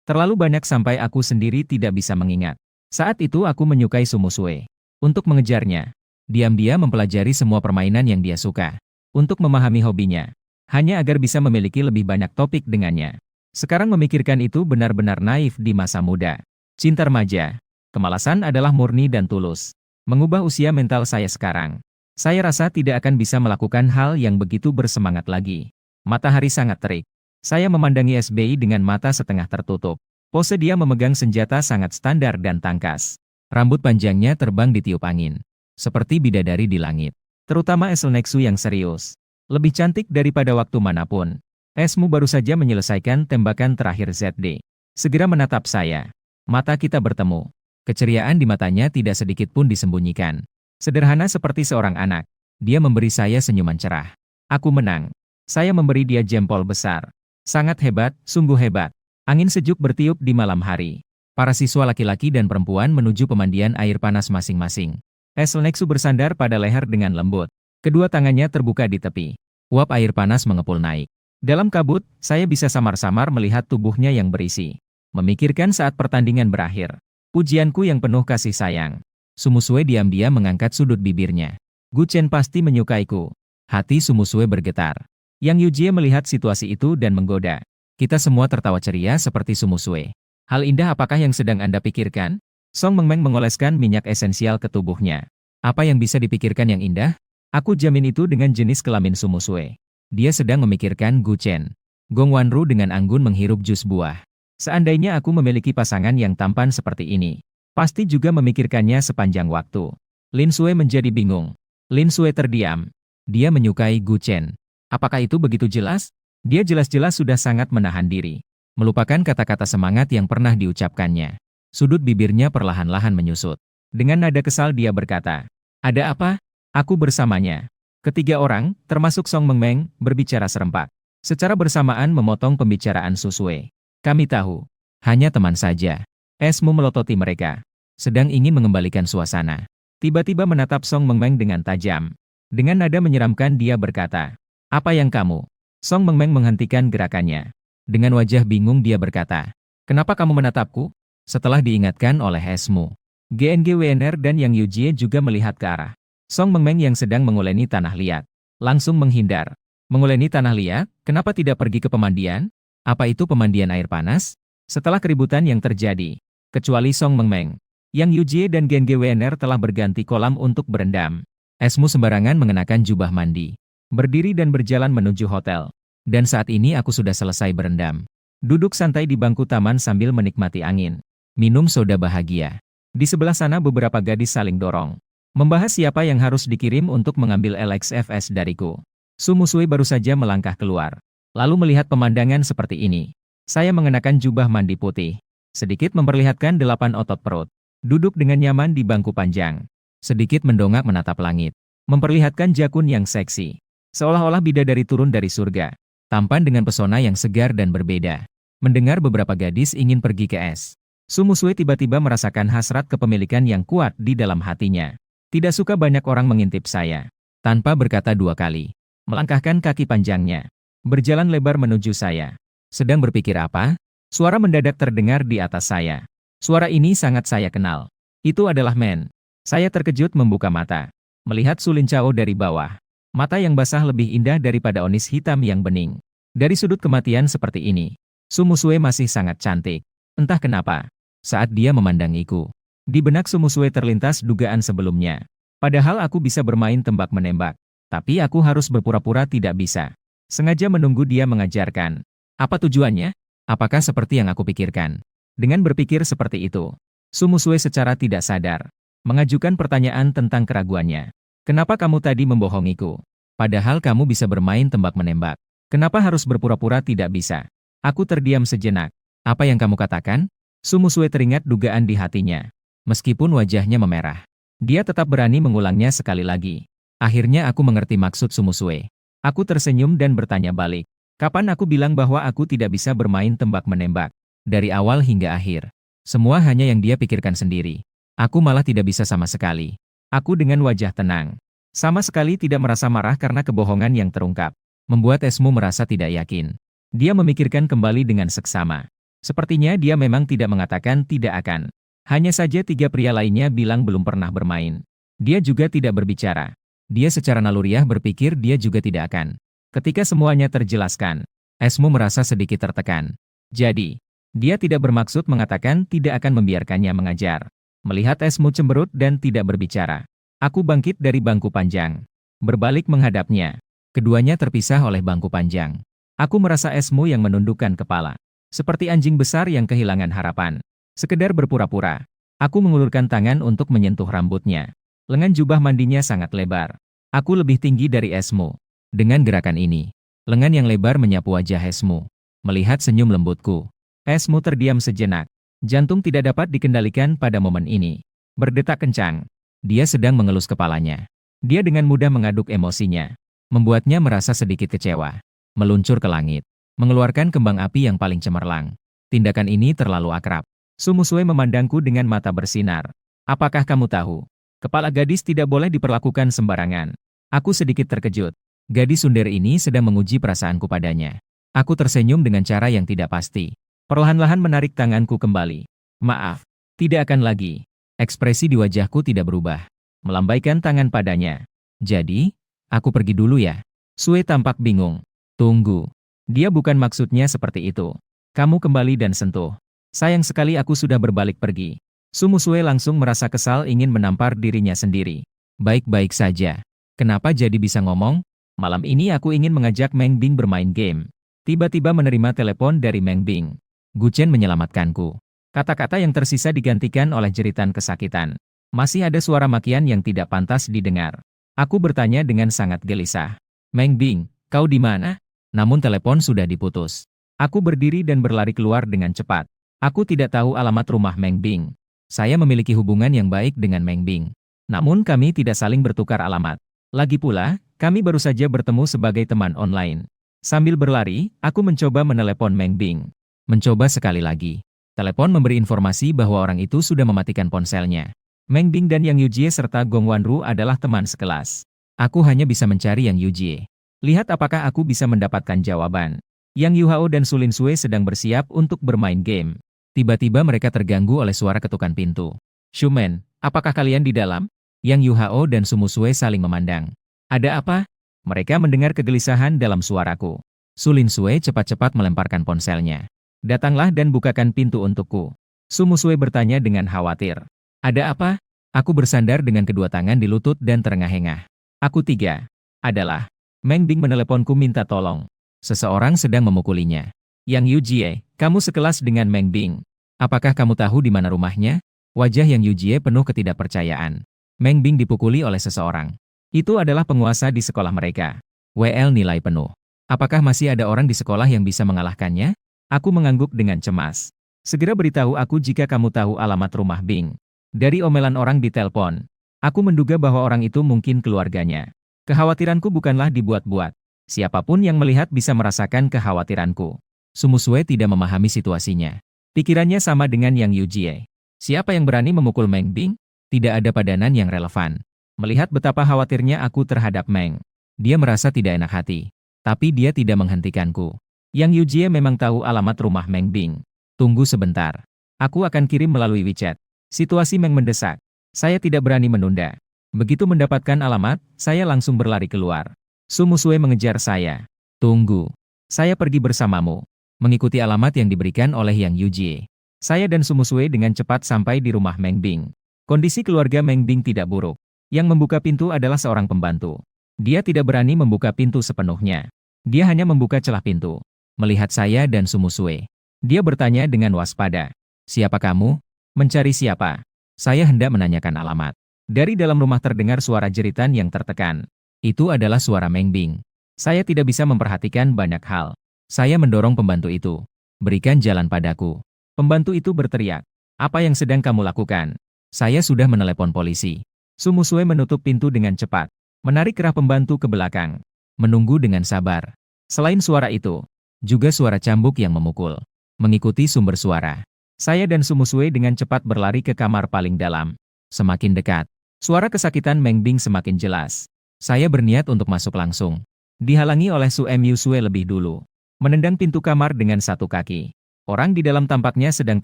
Terlalu banyak sampai aku sendiri tidak bisa mengingat. Saat itu aku menyukai Sumu Sui. Untuk mengejarnya, diam-diam mempelajari semua permainan yang dia suka. Untuk memahami hobinya. Hanya agar bisa memiliki lebih banyak topik dengannya. Sekarang memikirkan itu benar-benar naif di masa muda. Cinta remaja. Kemalasan adalah murni dan tulus. Mengubah usia mental saya sekarang. Saya rasa tidak akan bisa melakukan hal yang begitu bersemangat lagi. Matahari sangat terik. Saya memandangi SBI dengan mata setengah tertutup. Pose dia memegang senjata sangat standar dan tangkas. Rambut panjangnya terbang ditiup angin. Seperti bidadari di langit. Terutama Nexu yang serius. Lebih cantik daripada waktu manapun. Esmu baru saja menyelesaikan tembakan terakhir ZD. Segera menatap saya. Mata kita bertemu. Keceriaan di matanya tidak sedikit pun disembunyikan. Sederhana seperti seorang anak. Dia memberi saya senyuman cerah. Aku menang. Saya memberi dia jempol besar. Sangat hebat, sungguh hebat. Angin sejuk bertiup di malam hari. Para siswa laki-laki dan perempuan menuju pemandian air panas masing-masing. Nexu bersandar pada leher dengan lembut. Kedua tangannya terbuka di tepi. Uap air panas mengepul naik. Dalam kabut, saya bisa samar-samar melihat tubuhnya yang berisi. Memikirkan saat pertandingan berakhir. Pujianku yang penuh kasih sayang. Sumu Sui diam-diam mengangkat sudut bibirnya. Gu Chen pasti menyukaiku. Hati Sumu Sui bergetar. Yang Yujie melihat situasi itu dan menggoda. Kita semua tertawa ceria seperti Sumu Sui. Hal indah apakah yang sedang Anda pikirkan? Song Mengmeng mengoleskan minyak esensial ke tubuhnya. Apa yang bisa dipikirkan yang indah? Aku jamin itu dengan jenis kelamin Sumusue. Dia sedang memikirkan Gu Chen. Gong Wanru dengan anggun menghirup jus buah. Seandainya aku memiliki pasangan yang tampan seperti ini, pasti juga memikirkannya sepanjang waktu. Lin Sue menjadi bingung. Lin Sue terdiam. Dia menyukai Gu Chen. Apakah itu begitu jelas? Dia jelas-jelas sudah sangat menahan diri. Melupakan kata-kata semangat yang pernah diucapkannya. Sudut bibirnya perlahan-lahan menyusut. Dengan nada kesal dia berkata, "Ada apa? Aku bersamanya." Ketiga orang, termasuk Song Mengmeng, berbicara serempak. Secara bersamaan memotong pembicaraan Susue. "Kami tahu. Hanya teman saja." Esmu melototi mereka. Sedang ingin mengembalikan suasana. Tiba-tiba menatap Song Mengmeng dengan tajam. Dengan nada menyeramkan dia berkata, "Apa yang kamu?" Song Mengmeng menghentikan gerakannya. Dengan wajah bingung dia berkata, "Kenapa kamu menatapku?" Setelah diingatkan oleh Esmu, GNGWNR dan Yang Yujie juga melihat ke arah Song Mengmeng yang sedang menguleni tanah liat. Langsung menghindar. "Menguleni tanah liat? Kenapa tidak pergi ke pemandian? Apa itu pemandian air panas?" Setelah keributan yang terjadi, kecuali Song Mengmeng, Yang Yujie dan GNGWNR telah berganti kolam untuk berendam. Esmu sembarangan mengenakan jubah mandi, berdiri dan berjalan menuju hotel. Dan saat ini aku sudah selesai berendam. Duduk santai di bangku taman sambil menikmati angin. Minum soda bahagia. Di sebelah sana beberapa gadis saling dorong. Membahas siapa yang harus dikirim untuk mengambil LXFS dariku. Sumusui baru saja melangkah keluar. Lalu melihat pemandangan seperti ini. Saya mengenakan jubah mandi putih. Sedikit memperlihatkan 8 otot perut. Duduk dengan nyaman di bangku panjang. Sedikit mendongak menatap langit. Memperlihatkan jakun yang seksi. Seolah-olah bidadari turun dari surga. Tampan dengan pesona yang segar dan berbeda. Mendengar beberapa gadis ingin pergi ke es. Sumusue tiba-tiba merasakan hasrat kepemilikan yang kuat di dalam hatinya. Tidak suka banyak orang mengintip saya. Tanpa berkata dua kali, melangkahkan kaki panjangnya. Berjalan lebar menuju saya. Sedang berpikir apa? Suara mendadak terdengar di atas saya. Suara ini sangat saya kenal. Itu adalah Men. Saya terkejut membuka mata. Melihat Su Lin Chao dari bawah. Mata yang basah lebih indah daripada onis hitam yang bening. Dari sudut kematian seperti ini, Sumusue masih sangat cantik. Entah kenapa, saat dia memandangiku, di benak Sumusue terlintas dugaan sebelumnya. Padahal aku bisa bermain tembak-menembak, tapi aku harus berpura-pura tidak bisa. Sengaja menunggu dia mengajarkan. Apa tujuannya? Apakah seperti yang aku pikirkan? Dengan berpikir seperti itu, Sumusue secara tidak sadar mengajukan pertanyaan tentang keraguannya. "Kenapa kamu tadi membohongiku? Padahal kamu bisa bermain tembak-menembak. Kenapa harus berpura-pura tidak bisa?" Aku terdiam sejenak. "Apa yang kamu katakan?" Sumusue teringat dugaan di hatinya. Meskipun wajahnya memerah, dia tetap berani mengulangnya sekali lagi. Akhirnya aku mengerti maksud Sumusue. Aku tersenyum dan bertanya balik. "Kapan aku bilang bahwa aku tidak bisa bermain tembak-menembak? Dari awal hingga akhir. Semua hanya yang dia pikirkan sendiri. Aku malah tidak bisa sama sekali." Aku dengan wajah tenang. Sama sekali tidak merasa marah karena kebohongan yang terungkap. Membuat Esmu merasa tidak yakin. Dia memikirkan kembali dengan seksama. Sepertinya dia memang tidak mengatakan tidak akan. Hanya saja 3 pria lainnya bilang belum pernah bermain. Dia juga tidak berbicara. Dia secara naluriah berpikir dia juga tidak akan. Ketika semuanya terjelaskan, Esmu merasa sedikit tertekan. Jadi, dia tidak bermaksud mengatakan tidak akan membiarkannya mengajar. Melihat Esmu cemberut dan tidak berbicara, aku bangkit dari bangku panjang. Berbalik menghadapnya. Keduanya terpisah oleh bangku panjang. Aku merasa Esmu yang menundukkan kepala. Seperti anjing besar yang kehilangan harapan. Sekedar berpura-pura. Aku mengulurkan tangan untuk menyentuh rambutnya. Lengan jubah mandinya sangat lebar. Aku lebih tinggi dari Esmu. Dengan gerakan ini, lengan yang lebar menyapu wajah Esmu. Melihat senyum lembutku, Esmu terdiam sejenak. Jantung tidak dapat dikendalikan pada momen ini. Berdetak kencang. Dia sedang mengelus kepalanya. Dia dengan mudah mengaduk emosinya. Membuatnya merasa sedikit kecewa. Meluncur ke langit. Mengeluarkan kembang api yang paling cemerlang. Tindakan ini terlalu akrab. Sumusue memandangku dengan mata bersinar. "Apakah kamu tahu? Kepala gadis tidak boleh diperlakukan sembarangan." Aku sedikit terkejut. Gadis sundere ini sedang menguji perasaanku padanya. Aku tersenyum dengan cara yang tidak pasti. Perlahan-lahan menarik tanganku kembali. "Maaf, tidak akan lagi." Ekspresi di wajahku tidak berubah. Melambaikan tangan padanya. "Jadi, aku pergi dulu ya?" Sue tampak bingung. "Tunggu. Dia bukan maksudnya seperti itu. Kamu kembali dan sentuh." "Sayang sekali aku sudah berbalik pergi." Su Musue langsung merasa kesal ingin menampar dirinya sendiri. Baik-baik saja. Kenapa jadi bisa ngomong? Malam ini aku ingin mengajak Meng Bing bermain game. Tiba-tiba menerima telepon dari Meng Bing. Guchen menyelamatkanku. Kata-kata yang tersisa digantikan oleh jeritan kesakitan. Masih ada suara makian yang tidak pantas didengar. Aku bertanya dengan sangat gelisah. Meng Bing, kau di mana? Namun telepon sudah diputus. Aku berdiri dan berlari keluar dengan cepat. Aku tidak tahu alamat rumah Meng Bing. Saya memiliki hubungan yang baik dengan Meng Bing. Namun kami tidak saling bertukar alamat. Lagi pula, kami baru saja bertemu sebagai teman online. Sambil berlari, aku mencoba menelepon Meng Bing. Mencoba sekali lagi. Telepon memberi informasi bahwa orang itu sudah mematikan ponselnya. Meng Bing dan Yang Yujie serta Gong Wanru adalah teman sekelas. Aku hanya bisa mencari Yang Yujie. Lihat apakah aku bisa mendapatkan jawaban. Yang Yuhao dan Su Linsue sedang bersiap untuk bermain game. Tiba-tiba mereka terganggu oleh suara ketukan pintu. Shumen, apakah kalian di dalam? Yang Yuhao dan Su Musue saling memandang. Ada apa? Mereka mendengar kegelisahan dalam suaraku. Su Linsue cepat-cepat melemparkan ponselnya. Datanglah dan bukakan pintu untukku. Su Musue bertanya dengan khawatir. Ada apa? Aku bersandar dengan kedua tangan di lutut dan terengah-engah. Aku tiga. Adalah. Meng Bing meneleponku minta tolong. Seseorang sedang memukulinya. Yang Yujie, kamu sekelas dengan Meng Bing. Apakah kamu tahu di mana rumahnya? Wajah Yang Yujie penuh ketidakpercayaan. Meng Bing dipukuli oleh seseorang. Itu adalah penguasa di sekolah mereka. WL nilai penuh. Apakah masih ada orang di sekolah yang bisa mengalahkannya? Aku mengangguk dengan cemas. Segera beritahu aku jika kamu tahu alamat rumah Bing. Dari omelan orang di telepon, aku menduga bahwa orang itu mungkin keluarganya. Kekhawatiranku bukanlah dibuat-buat. Siapapun yang melihat bisa merasakan kekhawatiranku. Su Musue tidak memahami situasinya. Pikirannya sama dengan Yang Yujie. Siapa yang berani memukul Meng Bing? Tidak ada padanan yang relevan. Melihat betapa khawatirnya aku terhadap Meng, dia merasa tidak enak hati. Tapi dia tidak menghentikanku. Yang Yujie memang tahu alamat rumah Meng Bing. Tunggu sebentar. Aku akan kirim melalui WeChat. Situasi Meng mendesak. Saya tidak berani menunda. Begitu mendapatkan alamat, saya langsung berlari keluar. Su Musue mengejar saya. Tunggu. Saya pergi bersamamu. Mengikuti alamat yang diberikan oleh Yang Yujie. Saya dan Su Musue dengan cepat sampai di rumah Meng Bing. Kondisi keluarga Meng Bing tidak buruk. Yang membuka pintu adalah seorang pembantu. Dia tidak berani membuka pintu sepenuhnya. Dia hanya membuka celah pintu. Melihat saya dan Su Musue, dia bertanya dengan waspada. Siapa kamu? Mencari siapa? Saya hendak menanyakan alamat. Dari dalam rumah terdengar suara jeritan yang tertekan. Itu adalah suara Meng Bing. Saya tidak bisa memperhatikan banyak hal. Saya mendorong pembantu itu. Berikan jalan padaku. Pembantu itu berteriak. Apa yang sedang kamu lakukan? Saya sudah menelepon polisi. Su Musue menutup pintu dengan cepat. Menarik kerah pembantu ke belakang. Menunggu dengan sabar. Selain suara itu, juga suara cambuk yang memukul. Mengikuti sumber suara. Saya dan Su Musue dengan cepat berlari ke kamar paling dalam. Semakin dekat, suara kesakitan Meng Bing semakin jelas. Saya berniat untuk masuk langsung. Dihalangi oleh Su Musue lebih dulu. Menendang pintu kamar dengan satu kaki. Orang di dalam tampaknya sedang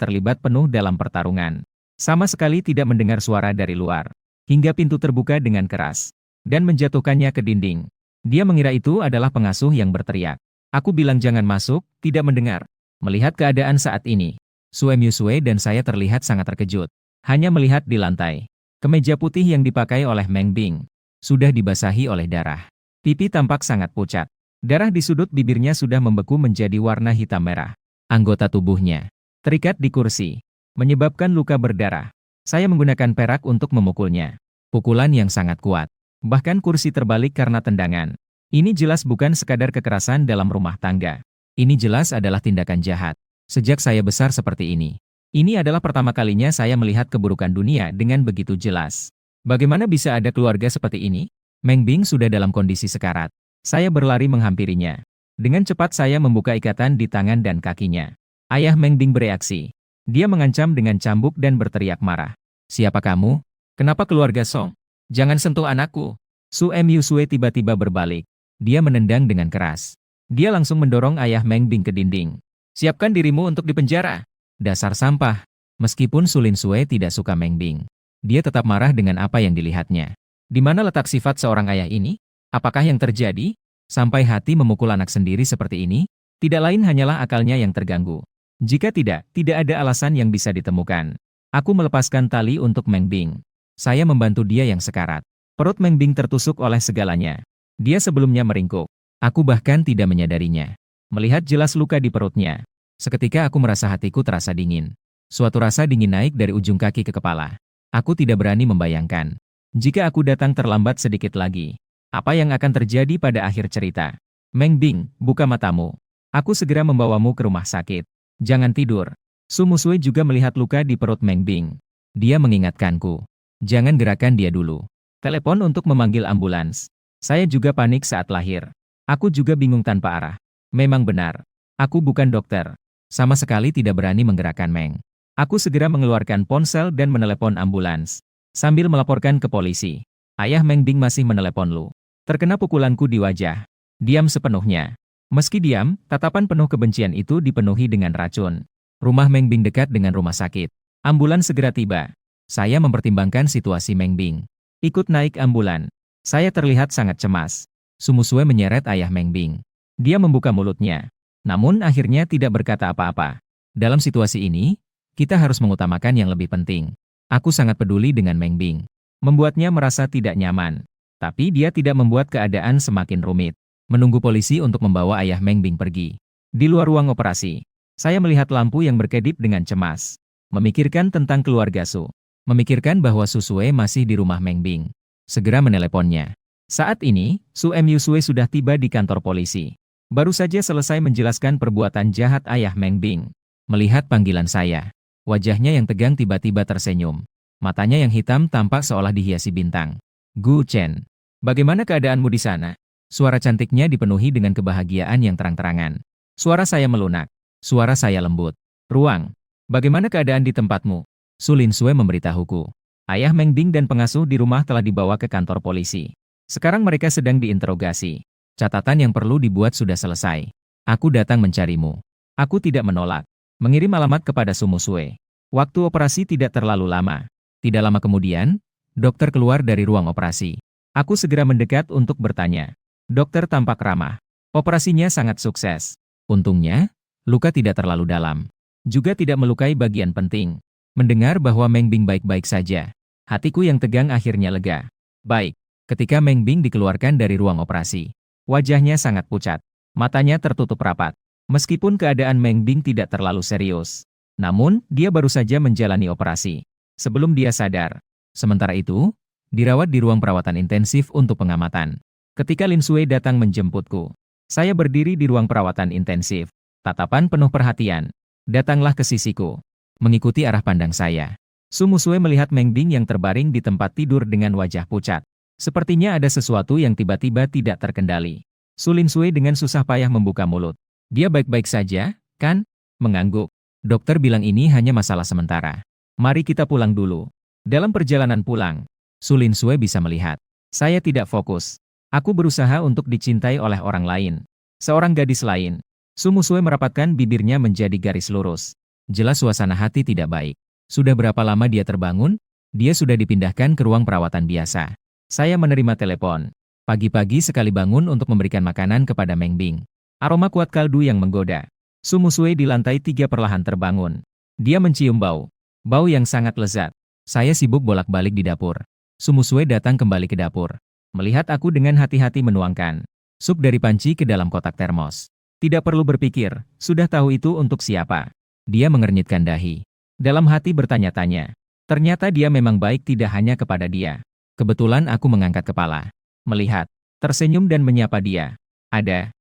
terlibat penuh dalam pertarungan. Sama sekali tidak mendengar suara dari luar. Hingga pintu terbuka dengan keras. Dan menjatuhkannya ke dinding. Dia mengira itu adalah pengasuh yang berteriak. Aku bilang jangan masuk, tidak mendengar. Melihat keadaan saat ini, Su Musue dan saya terlihat sangat terkejut. Hanya melihat di lantai. Kemeja putih yang dipakai oleh Meng Bing sudah dibasahi oleh darah. Pipi tampak sangat pucat. Darah di sudut bibirnya sudah membeku menjadi warna hitam merah. Anggota tubuhnya terikat di kursi, menyebabkan luka berdarah. Saya menggunakan perak untuk memukulnya. Pukulan yang sangat kuat. Bahkan kursi terbalik karena tendangan. Ini jelas bukan sekadar kekerasan dalam rumah tangga. Ini jelas adalah tindakan jahat. Sejak saya besar seperti ini. Ini adalah pertama kalinya saya melihat keburukan dunia dengan begitu jelas. Bagaimana bisa ada keluarga seperti ini? Meng Bing sudah dalam kondisi sekarat. Saya berlari menghampirinya. Dengan cepat saya membuka ikatan di tangan dan kakinya. Ayah Meng Bing bereaksi. Dia mengancam dengan cambuk dan berteriak marah. Siapa kamu? Kenapa keluarga Song? Jangan sentuh anakku. Su Musue tiba-tiba berbalik. Dia menendang dengan keras. Dia langsung mendorong ayah Meng Bing ke dinding. Siapkan dirimu untuk dipenjara. Dasar sampah. Meskipun Su Linsue tidak suka Meng Bing, dia tetap marah dengan apa yang dilihatnya. Di mana letak sifat seorang ayah ini? Apakah yang terjadi? Sampai hati memukul anak sendiri seperti ini? Tidak lain hanyalah akalnya yang terganggu. Jika tidak, tidak ada alasan yang bisa ditemukan. Aku melepaskan tali untuk Meng Bing. Saya membantu dia yang sekarat. Perut Meng Bing tertusuk oleh segalanya. Dia sebelumnya meringkuk. Aku bahkan tidak menyadarinya. Melihat jelas luka di perutnya. Seketika aku merasa hatiku terasa dingin. Suatu rasa dingin naik dari ujung kaki ke kepala. Aku tidak berani membayangkan. Jika aku datang terlambat sedikit lagi, apa yang akan terjadi pada akhir cerita? Meng Bing, buka matamu. Aku segera membawamu ke rumah sakit. Jangan tidur. Su Musue juga melihat luka di perut Meng Bing. Dia mengingatkanku. Jangan gerakan dia dulu. Telepon untuk memanggil ambulans. Saya juga panik saat lahir. Aku juga bingung tanpa arah. Memang benar. Aku bukan dokter. Sama sekali tidak berani menggerakkan Meng. Aku segera mengeluarkan ponsel dan menelepon ambulans. Sambil melaporkan ke polisi. Ayah Meng Bing masih menelepon Lu. Terkena pukulanku di wajah. Diam sepenuhnya. Meski diam, tatapan penuh kebencian itu dipenuhi dengan racun. Rumah Meng Bing dekat dengan rumah sakit. Ambulans segera tiba. Saya mempertimbangkan situasi Meng Bing. Ikut naik ambulan. Saya terlihat sangat cemas. Su Musue menyeret ayah Meng Bing. Dia membuka mulutnya. Namun akhirnya tidak berkata apa-apa. Dalam situasi ini, kita harus mengutamakan yang lebih penting. Aku sangat peduli dengan Meng Bing. Membuatnya merasa tidak nyaman. Tapi dia tidak membuat keadaan semakin rumit. Menunggu polisi untuk membawa ayah Meng Bing pergi. Di luar ruang operasi, saya melihat lampu yang berkedip dengan cemas. Memikirkan tentang keluarga Su. Memikirkan bahwa Su Sue masih di rumah Meng Bing. Segera meneleponnya. Saat ini, Su Musue sudah tiba di kantor polisi. Baru saja selesai menjelaskan perbuatan jahat ayah Meng Bing. Melihat panggilan saya, wajahnya yang tegang tiba-tiba tersenyum. Matanya yang hitam tampak seolah dihiasi bintang. Gu Chen, bagaimana keadaanmu di sana? Suara cantiknya dipenuhi dengan kebahagiaan yang terang-terangan. Suara saya melunak. Suara saya lembut. Ruang, bagaimana keadaan di tempatmu? Su Lin Sue memberitahuku. Ayah Meng Bing dan pengasuh di rumah telah dibawa ke kantor polisi. Sekarang mereka sedang diinterogasi. Catatan yang perlu dibuat sudah selesai. Aku datang mencarimu. Aku tidak menolak. Mengirim alamat kepada Su Musue. Waktu operasi tidak terlalu lama. Tidak lama kemudian, dokter keluar dari ruang operasi. Aku segera mendekat untuk bertanya. Dokter tampak ramah. Operasinya sangat sukses. Untungnya, luka tidak terlalu dalam. Juga tidak melukai bagian penting. Mendengar bahwa Meng Bing baik-baik saja. Hatiku yang tegang akhirnya lega. Baik. Ketika Meng Bing dikeluarkan dari ruang operasi. Wajahnya sangat pucat. Matanya tertutup rapat. Meskipun keadaan Meng Bing tidak terlalu serius. Namun, dia baru saja menjalani operasi. Sebelum dia sadar. Sementara itu, dirawat di ruang perawatan intensif untuk pengamatan. Ketika Lin Sue datang menjemputku. Saya berdiri di ruang perawatan intensif. Tatapan penuh perhatian. Datanglah ke sisiku. Mengikuti arah pandang saya. Su Musue melihat Meng Bing yang terbaring di tempat tidur dengan wajah pucat. Sepertinya ada sesuatu yang tiba-tiba tidak terkendali. Su Lin Sue dengan susah payah membuka mulut. Dia baik-baik saja, kan? Mengangguk. Dokter bilang ini hanya masalah sementara. Mari kita pulang dulu. Dalam perjalanan pulang, Su Lin Sue bisa melihat. Saya tidak fokus. Aku berusaha untuk dicintai oleh orang lain. Seorang gadis lain. Su Musue merapatkan bibirnya menjadi garis lurus. Jelas suasana hati tidak baik. Sudah berapa lama dia terbangun? Dia sudah dipindahkan ke ruang perawatan biasa. Saya menerima telepon. Pagi-pagi sekali bangun untuk memberikan makanan kepada Meng Bing. Aroma kuat kaldu yang menggoda. Su Musue di lantai 3 perlahan terbangun. Dia mencium bau. Bau yang sangat lezat. Saya sibuk bolak-balik di dapur. Su Musue datang kembali ke dapur. Melihat aku dengan hati-hati menuangkan sup dari panci ke dalam kotak termos. Tidak perlu berpikir, sudah tahu itu untuk siapa. Dia mengernyitkan dahi. Dalam hati bertanya-tanya. Ternyata dia memang baik tidak hanya kepada dia. Kebetulan aku mengangkat kepala. Melihat, tersenyum dan menyapa dia. Ada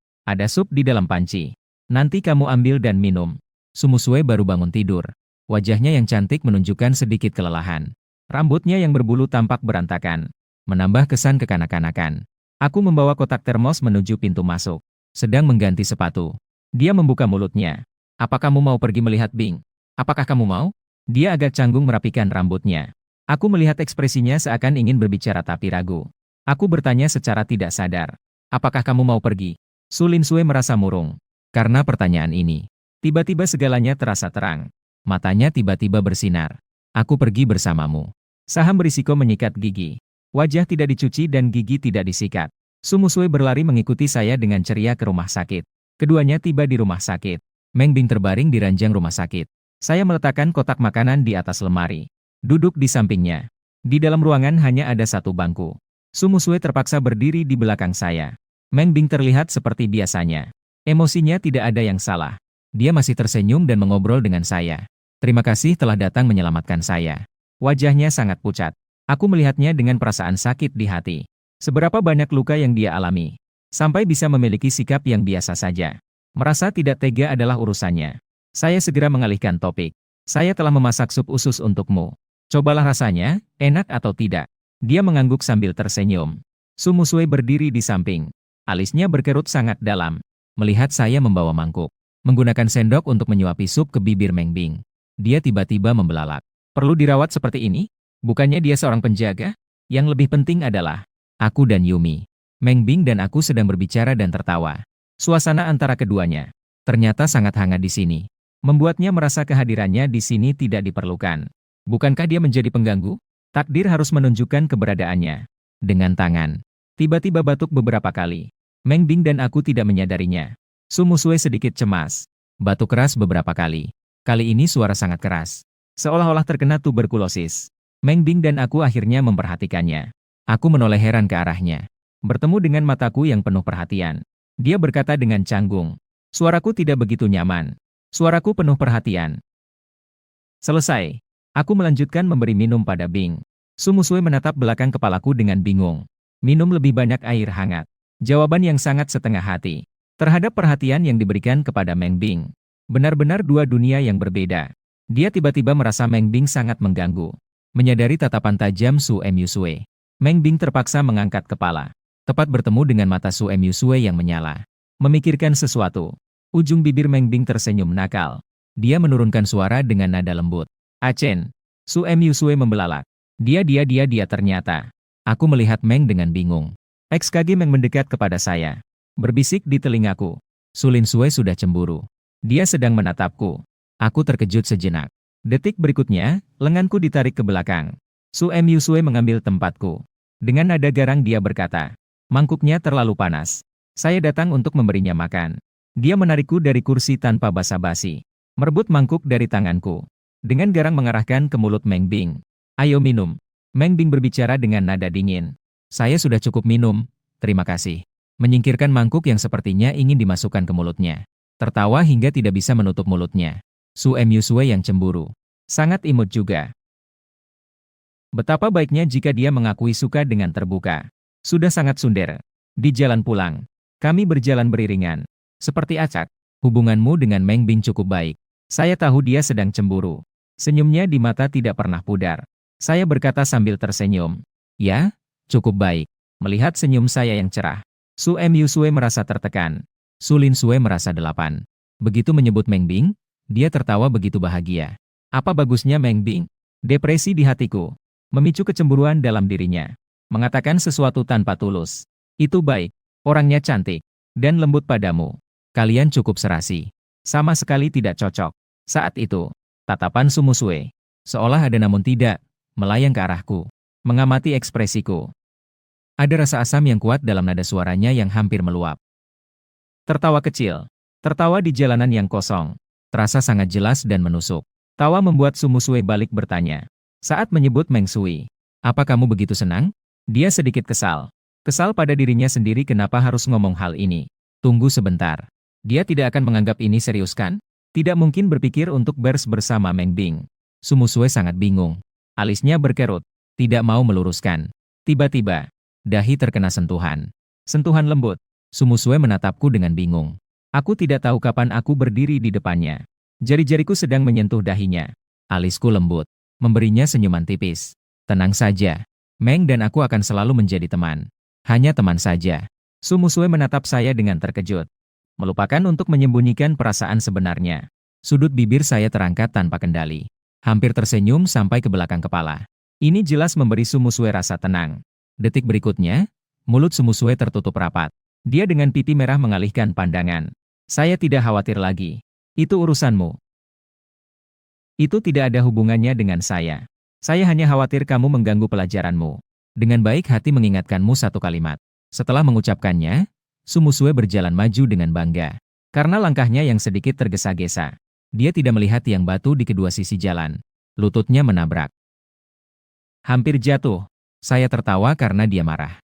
sup di dalam panci. Nanti kamu ambil dan minum. Su Musue baru bangun tidur. Wajahnya yang cantik menunjukkan sedikit kelelahan. Rambutnya yang berbulu tampak berantakan. Menambah kesan kekanak-kanakan. Aku membawa kotak termos menuju pintu masuk. Sedang mengganti sepatu. Dia membuka mulutnya. Apa kamu mau pergi melihat Bing? Apakah kamu mau? Dia agak canggung merapikan rambutnya. Aku melihat ekspresinya seakan ingin berbicara tapi ragu. Aku bertanya secara tidak sadar. Apakah kamu mau pergi? Su Lin Sue merasa murung. Karena pertanyaan ini. Tiba-tiba segalanya terasa terang. Matanya tiba-tiba bersinar. Aku pergi bersamamu. Saham berisiko menyikat gigi. Wajah tidak dicuci dan gigi tidak disikat. Su Musue berlari mengikuti saya dengan ceria ke rumah sakit. Keduanya tiba di rumah sakit. Meng Bing terbaring di ranjang rumah sakit. Saya meletakkan kotak makanan di atas lemari. Duduk di sampingnya. Di dalam ruangan hanya ada satu bangku. Su Musue terpaksa berdiri di belakang saya. Meng Bing terlihat seperti biasanya. Emosinya tidak ada yang salah. Dia masih tersenyum dan mengobrol dengan saya. Terima kasih telah datang menyelamatkan saya. Wajahnya sangat pucat. Aku melihatnya dengan perasaan sakit di hati. Seberapa banyak luka yang dia alami. Sampai bisa memiliki sikap yang biasa saja. Merasa tidak tega adalah urusannya. Saya segera mengalihkan topik. Saya telah memasak sup usus untukmu. Cobalah rasanya, enak atau tidak. Dia mengangguk sambil tersenyum. Su Musue berdiri di samping. Alisnya berkerut sangat dalam. Melihat saya membawa mangkuk. Menggunakan sendok untuk menyuapi sup ke bibir Meng Bing. Dia tiba-tiba membelalak. Perlu dirawat seperti ini? Bukannya dia seorang penjaga? Yang lebih penting adalah, aku dan Yumi. Meng Bing dan aku sedang berbicara dan tertawa. Suasana antara keduanya ternyata sangat hangat di sini. Membuatnya merasa kehadirannya di sini tidak diperlukan. Bukankah dia menjadi pengganggu? Takdir harus menunjukkan keberadaannya. Dengan tangan. Tiba-tiba batuk beberapa kali. Meng Bing dan aku tidak menyadarinya. Su Musue sedikit cemas. Batuk keras beberapa kali. Kali ini suara sangat keras. Seolah-olah terkena tuberkulosis. Meng Bing dan aku akhirnya memperhatikannya. Aku menoleh heran ke arahnya. Bertemu dengan mataku yang penuh perhatian. Dia berkata dengan canggung. Suaraku tidak begitu nyaman. Suaraku penuh perhatian. Selesai. Aku melanjutkan memberi minum pada Bing. Su Musue menatap belakang kepalaku dengan bingung. Minum lebih banyak air hangat. Jawaban yang sangat setengah hati. Terhadap perhatian yang diberikan kepada Meng Bing. Benar-benar dua dunia yang berbeda. Dia tiba-tiba merasa Meng Bing sangat mengganggu. Menyadari tatapan tajam Su Musue. Meng Bing terpaksa mengangkat kepala. Tepat bertemu dengan mata Su Musue yang menyala. Memikirkan sesuatu. Ujung bibir Meng Bing tersenyum nakal. Dia menurunkan suara dengan nada lembut. Achen. Su Musue membelalak. Dia ternyata. Aku melihat Meng dengan bingung. XKG Meng mendekat kepada saya. Berbisik di telingaku. Su Lin Sue sudah cemburu. Dia sedang menatapku. Aku terkejut sejenak. Detik berikutnya, lenganku ditarik ke belakang. Su Musue mengambil tempatku. Dengan nada garang dia berkata, mangkuknya terlalu panas. Saya datang untuk memberinya makan. Dia menarikku dari kursi tanpa basa-basi. Merebut mangkuk dari tanganku. Dengan garang mengarahkan ke mulut Meng Bing. Ayo minum. Meng Bing berbicara dengan nada dingin. Saya sudah cukup minum, terima kasih. Menyingkirkan mangkuk yang sepertinya ingin dimasukkan ke mulutnya. Tertawa hingga tidak bisa menutup mulutnya. Su Musue yang cemburu. Sangat imut juga. Betapa baiknya jika dia mengakui suka dengan terbuka. Sudah sangat sunder. Di jalan pulang. Kami berjalan beriringan. Seperti acak, hubunganmu dengan Meng Bing cukup baik. Saya tahu dia sedang cemburu. Senyumnya di mata tidak pernah pudar. Saya berkata sambil tersenyum. Ya, cukup baik. Melihat senyum saya yang cerah. Su Musue merasa tertekan. Su Lin Sue merasa delapan. Begitu menyebut Meng Bing, dia tertawa begitu bahagia. Apa bagusnya Meng Bing? Depresi di hatiku. Memicu kecemburuan dalam dirinya. Mengatakan sesuatu tanpa tulus. Itu baik. Orangnya cantik. Dan lembut padamu. Kalian cukup serasi. Sama sekali tidak cocok. Saat itu, tatapan Su Musue, seolah ada namun tidak, melayang ke arahku. Mengamati ekspresiku. Ada rasa asam yang kuat dalam nada suaranya yang hampir meluap. Tertawa kecil. Tertawa di jalanan yang kosong. Terasa sangat jelas dan menusuk. Tawa membuat Su Musue balik bertanya. Saat menyebut Meng Sui. Apa kamu begitu senang? Dia sedikit kesal. Kesal pada dirinya sendiri kenapa harus ngomong hal ini. Tunggu sebentar. Dia tidak akan menganggap ini serius kan? Tidak mungkin berpikir untuk bers bersama Meng Bing. Su Musue sangat bingung. Alisnya berkerut. Tidak mau meluruskan. Tiba-tiba, dahi terkena sentuhan. Sentuhan lembut. Su Musue menatapku dengan bingung. Aku tidak tahu kapan aku berdiri di depannya. Jari-jariku sedang menyentuh dahinya. Alisku lembut. Memberinya senyuman tipis. Tenang saja. Meng dan aku akan selalu menjadi teman. Hanya teman saja. Su Musue menatap saya dengan terkejut. Melupakan untuk menyembunyikan perasaan sebenarnya. Sudut bibir saya terangkat tanpa kendali. Hampir tersenyum sampai ke belakang kepala. Ini jelas memberi Su Musue rasa tenang. Detik berikutnya, mulut Su Musue tertutup rapat. Dia dengan pipi merah mengalihkan pandangan. Saya tidak khawatir lagi. Itu urusanmu. Itu tidak ada hubungannya dengan saya. Saya hanya khawatir kamu mengganggu pelajaranmu. Dengan baik hati mengingatkanmu satu kalimat. Setelah mengucapkannya, Su Musue berjalan maju dengan bangga. Karena langkahnya yang sedikit tergesa-gesa. Dia tidak melihat tiang batu di kedua sisi jalan. Lututnya menabrak. Hampir jatuh. Saya tertawa karena dia marah.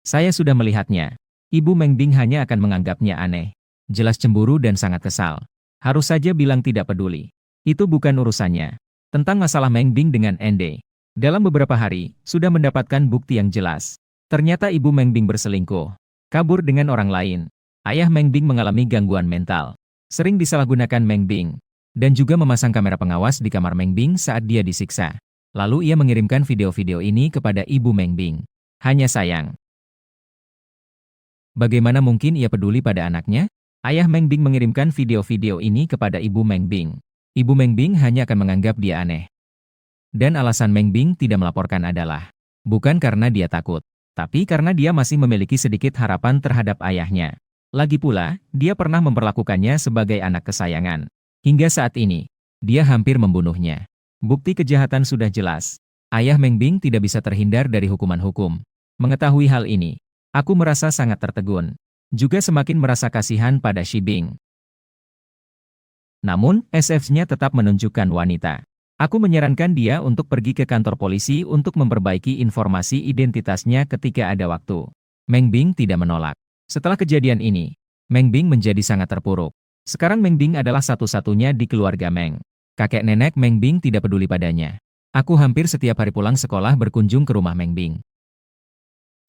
Saya sudah melihatnya. Ibu Meng Bing hanya akan menganggapnya aneh. Jelas cemburu dan sangat kesal. Harus saja bilang tidak peduli. Itu bukan urusannya. Tentang masalah Meng Bing dengan Ende. Dalam beberapa hari, sudah mendapatkan bukti yang jelas. Ternyata ibu Meng Bing berselingkuh. Kabur dengan orang lain. Ayah Meng Bing mengalami gangguan mental. Sering disalahgunakan Meng Bing. Dan juga memasang kamera pengawas di kamar Meng Bing saat dia disiksa. Lalu ia mengirimkan video-video ini kepada ibu Meng Bing. Hanya sayang. Bagaimana mungkin ia peduli pada anaknya? Ayah Meng Bing mengirimkan video-video ini kepada ibu Meng Bing. Ibu Meng Bing hanya akan menganggap dia aneh. Dan alasan Meng Bing tidak melaporkan adalah bukan karena dia takut, tapi karena dia masih memiliki sedikit harapan terhadap ayahnya. Lagi pula, dia pernah memperlakukannya sebagai anak kesayangan. Hingga saat ini, dia hampir membunuhnya. Bukti kejahatan sudah jelas. Ayah Meng Bing tidak bisa terhindar dari hukuman hukum. Mengetahui hal ini, aku merasa sangat tertegun. Juga semakin merasa kasihan pada Shi Bing. Namun, SF-nya tetap menunjukkan wanita. Aku menyarankan dia untuk pergi ke kantor polisi untuk memperbaiki informasi identitasnya ketika ada waktu. Meng Bing tidak menolak. Setelah kejadian ini, Meng Bing menjadi sangat terpuruk. Sekarang Meng Bing adalah satu-satunya di keluarga Meng. Kakek nenek Meng Bing tidak peduli padanya. Aku hampir setiap hari pulang sekolah berkunjung ke rumah Meng Bing.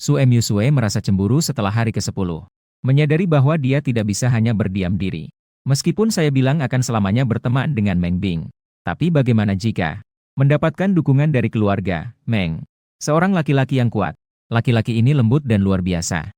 Su Em Yusue merasa cemburu setelah hari ke-10. Menyadari bahwa dia tidak bisa hanya berdiam diri. Meskipun saya bilang akan selamanya berteman dengan Meng Bing. Tapi bagaimana jika mendapatkan dukungan dari keluarga Meng? Seorang laki-laki yang kuat. Laki-laki ini lembut dan luar biasa.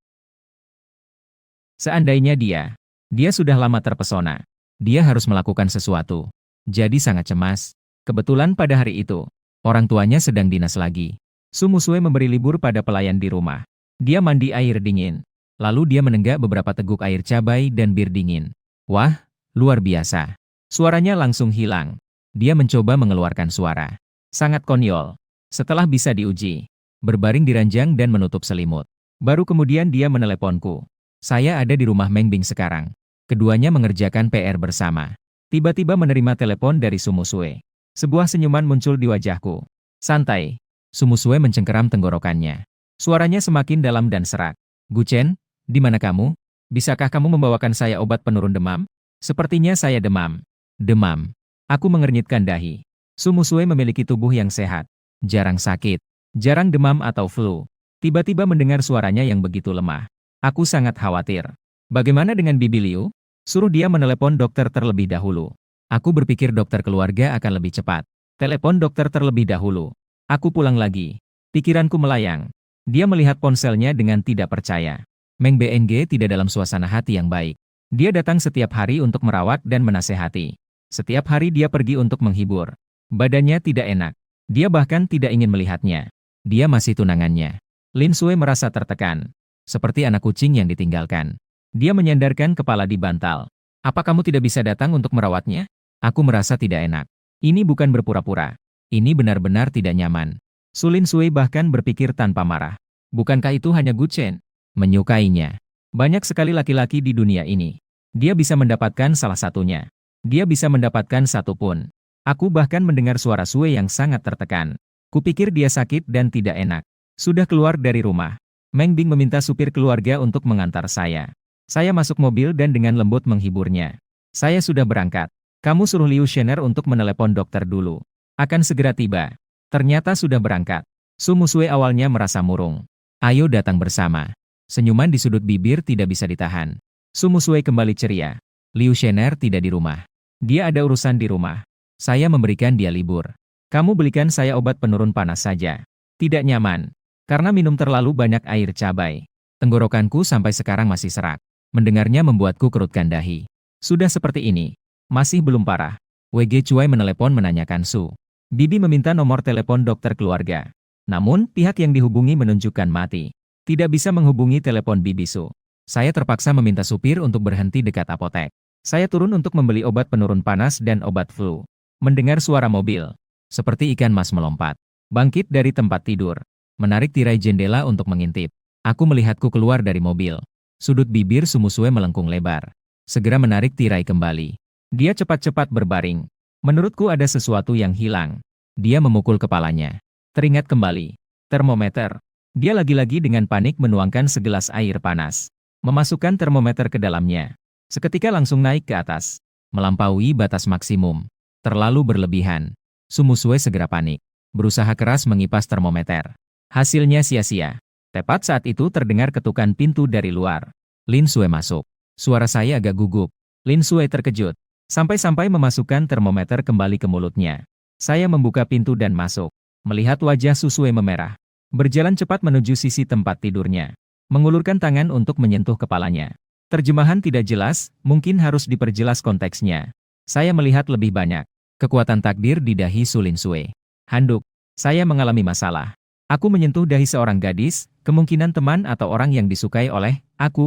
Seandainya dia sudah lama terpesona. Dia harus melakukan sesuatu. Jadi sangat cemas. Kebetulan pada hari itu, orang tuanya sedang dinas lagi. Su Musue memberi libur pada pelayan di rumah. Dia mandi air dingin. Lalu dia menenggak beberapa teguk air cabai dan bir dingin. Wah, luar biasa. Suaranya langsung hilang. Dia mencoba mengeluarkan suara. Sangat konyol. Setelah bisa diuji, berbaring di ranjang dan menutup selimut. Baru kemudian dia meneleponku. Saya ada di rumah Meng Bing sekarang. Keduanya mengerjakan PR bersama. Tiba-tiba menerima telepon dari Su Musue. Sebuah senyuman muncul di wajahku. Santai. Su Musue mencengkeram tenggorokannya. Suaranya semakin dalam dan serak. Guchen, di mana kamu? Bisakah kamu membawakan saya obat penurun demam? Sepertinya saya demam. Demam. Aku mengernyitkan dahi. Su Musue memiliki tubuh yang sehat. Jarang sakit. Jarang demam atau flu. Tiba-tiba mendengar suaranya yang begitu lemah. Aku sangat khawatir. Bagaimana dengan Bibi Liu? Suruh dia menelepon dokter terlebih dahulu. Aku berpikir dokter keluarga akan lebih cepat. Telepon dokter terlebih dahulu. Aku pulang lagi. Pikiranku melayang. Dia melihat ponselnya dengan tidak percaya. Meng Bng tidak dalam suasana hati yang baik. Dia datang setiap hari untuk merawat dan menasehati. Setiap hari dia pergi untuk menghibur. Badannya tidak enak. Dia bahkan tidak ingin melihatnya. Dia masih tunangannya. Lin Sue merasa tertekan. Seperti anak kucing yang ditinggalkan. Dia menyandarkan kepala di bantal. Apa kamu tidak bisa datang untuk merawatnya? Aku merasa tidak enak. Ini bukan berpura-pura. Ini benar-benar tidak nyaman. Su Lin Sue bahkan berpikir tanpa marah. Bukankah itu hanya Guchen? Menyukainya. Banyak sekali laki-laki di dunia ini. Dia bisa mendapatkan salah satunya. Dia bisa mendapatkan satu pun. Aku bahkan mendengar suara Sue yang sangat tertekan. Kupikir dia sakit dan tidak enak. Sudah keluar dari rumah. Meng Bing meminta supir keluarga untuk mengantar saya. Saya masuk mobil dan dengan lembut menghiburnya. Saya sudah berangkat. Kamu suruh Liu Shener untuk menelepon dokter dulu. Akan segera tiba. Ternyata sudah berangkat. Su Musue awalnya merasa murung. Ayo datang bersama. Senyuman di sudut bibir tidak bisa ditahan. Su Musue kembali ceria. Liu Shener tidak di rumah. Dia ada urusan di rumah. Saya memberikan dia libur. Kamu belikan saya obat penurun panas saja. Tidak nyaman. Karena minum terlalu banyak air cabai. Tenggorokanku sampai sekarang masih serak. Mendengarnya membuatku kerutkan dahi. Sudah seperti ini. Masih belum parah. WG Cuai menelepon menanyakan Su. Bibi meminta nomor telepon dokter keluarga. Namun, pihak yang dihubungi menunjukkan mati. Tidak bisa menghubungi telepon Bibi Su. Saya terpaksa meminta supir untuk berhenti dekat apotek. Saya turun untuk membeli obat penurun panas dan obat flu. Mendengar suara mobil. Seperti ikan mas melompat. Bangkit dari tempat tidur. Menarik tirai jendela untuk mengintip. Aku melihatku keluar dari mobil. Sudut bibir Su Musue melengkung lebar. Segera menarik tirai kembali. Dia cepat-cepat berbaring. Menurutku ada sesuatu yang hilang. Dia memukul kepalanya. Teringat kembali. Termometer. Dia lagi-lagi dengan panik menuangkan segelas air panas. Memasukkan termometer ke dalamnya. Seketika langsung naik ke atas. Melampaui batas maksimum. Terlalu berlebihan. Sumusue segera panik. Berusaha keras mengipas termometer. Hasilnya sia-sia. Tepat saat itu terdengar ketukan pintu dari luar. Lin Sue masuk. Suara saya agak gugup. Lin Sue terkejut. Sampai-sampai memasukkan termometer kembali ke mulutnya. Saya membuka pintu dan masuk. Melihat wajah Susue memerah. Berjalan cepat menuju sisi tempat tidurnya. Mengulurkan tangan untuk menyentuh kepalanya. Terjemahan tidak jelas, mungkin harus diperjelas konteksnya. Saya melihat lebih banyak. Kekuatan takdir di dahi Su Lin Sue. Handuk. Saya mengalami masalah. Aku menyentuh dahi seorang gadis, kemungkinan teman atau orang yang disukai oleh aku.